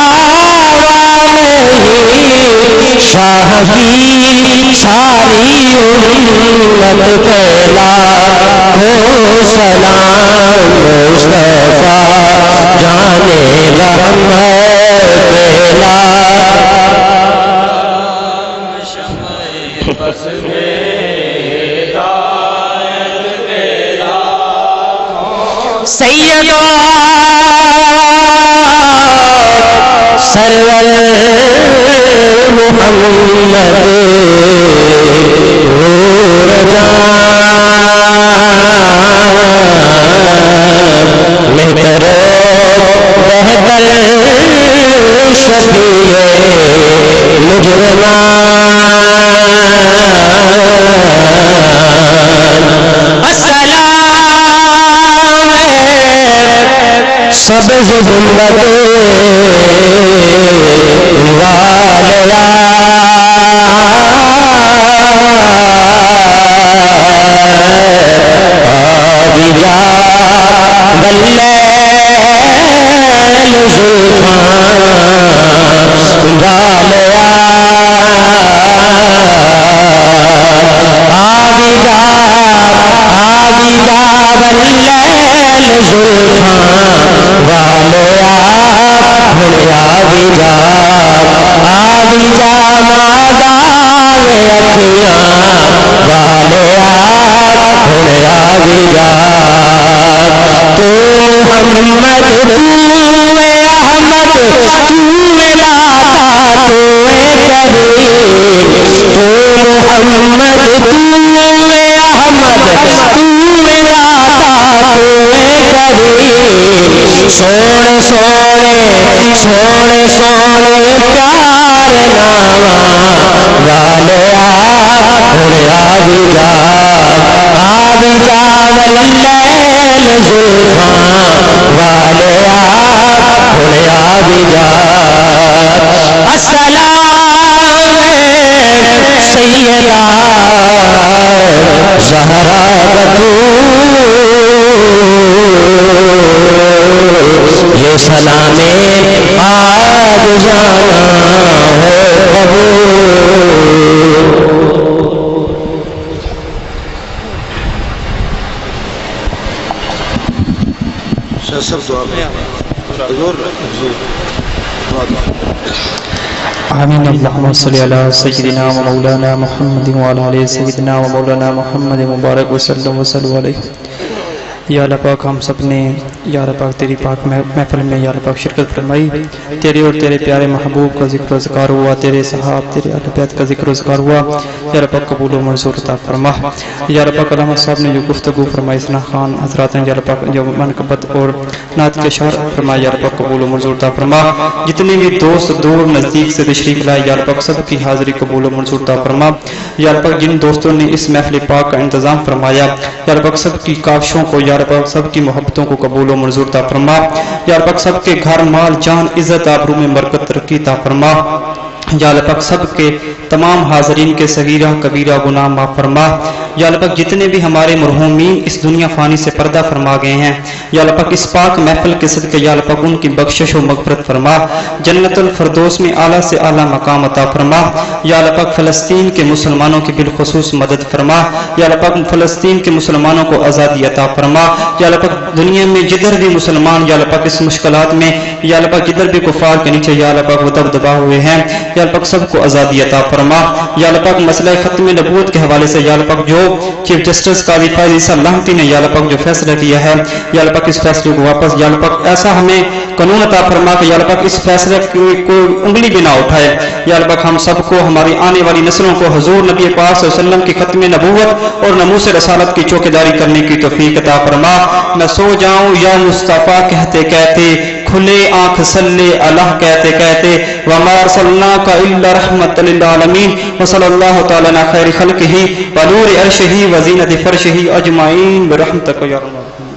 شاہ کی ساری امت پہلا ہو سلام مصطفیٰ جانے رحمت پہلا سیدہ سرور محمد میں کرو بہتر شفیع مجرمان السلام سبز گنبد والیا آبیا بلیل زلفان والیا آبیا بلیل زلفان والیا بھولیا بجا آبیا مادار اکھیاں والیا بھولیا بجا تو محمد تو احمد تو لاتا تو کریم تو محمد تو احمد تو لاتا تو کریم سونے سونے سونے سونے پیار نامہ والیا بھولیا بجا آبیا بلیل زلفان والیا بھولیا بجا السلام سیدہ زہرا بطول یہ سلام آج جانا ہے قبول. آمین. اللهم صل على سيدنا ومولانا محمد وعلى آل سيدنا ومولانا محمد مبارک وسلم وسلم علیہ. یا اللہ پاک ہم سب نے یا اللہ پاک تیری پاک محفل میں یا اللہ پاک شرکت فرمائی، تیرے اور تیرے پیارے محبوب کا ذکر و اذکار ہوا، تیرے صحاب تیرے اہل بیت کا ذکر و اذکار ہوا. یا اللہ پاک قبول و منظور عطا فرما. یا اللہ پاک علامہ صاحب نے جو گفتگو فرمائی، ثنا خان حضرات نے یا اللہ پاک جو منقبت اور نعت کے اشعار فرمائے، یا اللہ پاک قبول و منظور عطا فرما. جتنے بھی دوست دور نزدیک سے تشریف لائے یا اللہ پاک سب کی حاضری قبول و منظور عطا فرما. یا اللہ پاک جن دوستوں نے اس محفل پاک کا انتظام فرمایا یا اللہ پاک سب کی کاوشوں کو یا या रब सब की मोहब्बतों को कबूल व मंजूर ता फरमा। या रब सब के घर माल जान इज्जत आबरू में बरकत तरक्की ता फरमा। या अल्लाह पाक सब के तमाम हाजरीन के सगीरा कबीरा गुनाह माफ फरमा। या अल्लाह पाक जितने भी हमारे मरहूमीन इस दुनिया फानी से पर्दा फरमा गए हैं, या अल्लाह पाक इस पाक महफिल के सदके या अल्लाह पाक उनकी बख्शिश व मगफरत फरमा, जन्नतुल फिरदौस में आला से आला मकाम अता फरमा। या अल्लाह पाक फ़लस्तीन के मुसलमानों की बिलखुसूस मदद फरमा। या अल्लाह पाक फ़लस्तीन के मुसलमानों को आज़ादी अता फरमा। या अल्लाह पाक दुनिया में जिधर भी मुसलमान या अल्लाह पाक इस मुश्किलात में, या अल्लाह पाक जिधर भी कुफार के नीचे या अल्लाह पाक वो दबदबा हुए हैं, या अल्लाह पाक सबको आज़ादी अता फरमा। या अल्लाह पाक मसला खत्म नबूवत के हवाले से या अल्लाह पाक जो चीफ जस्टिस काजी फ़ाइज़ ईसा लाहमती ने या अल्लाह पाक जो फैसला किया है, या अल्लाह पाक इस फैसले को वापस, या अल्लाह पाक ऐसा हमें कानून अता फरमा कि या अल्लाह पाक इस फैसले को उंगली भी ना उठाए। या अल्लाह पाक हम सबको, हमारी आने वाली नस्लों को हुजूर नबी पाक सल्लल्लाहु अलैहि वसल्लम की खत्म नबूवत और नमूस रसालत की चौकीदारी करने की तौफीक अता फरमा। मैं सो जाऊं या मुस्तफ़ा कहते कहते, खुले आंख सल्ले अल्लाह कहते कहते, वमा अरसलनाका इल्ला रहमतल लिल आलमीन व सल्लल्लाहु तआला अला खैरि खल्क़िही व नूरि अर्शिही व ज़ीनति फर्शिही अजमाइन बिरहमतिका या अरहमर राहिमीन।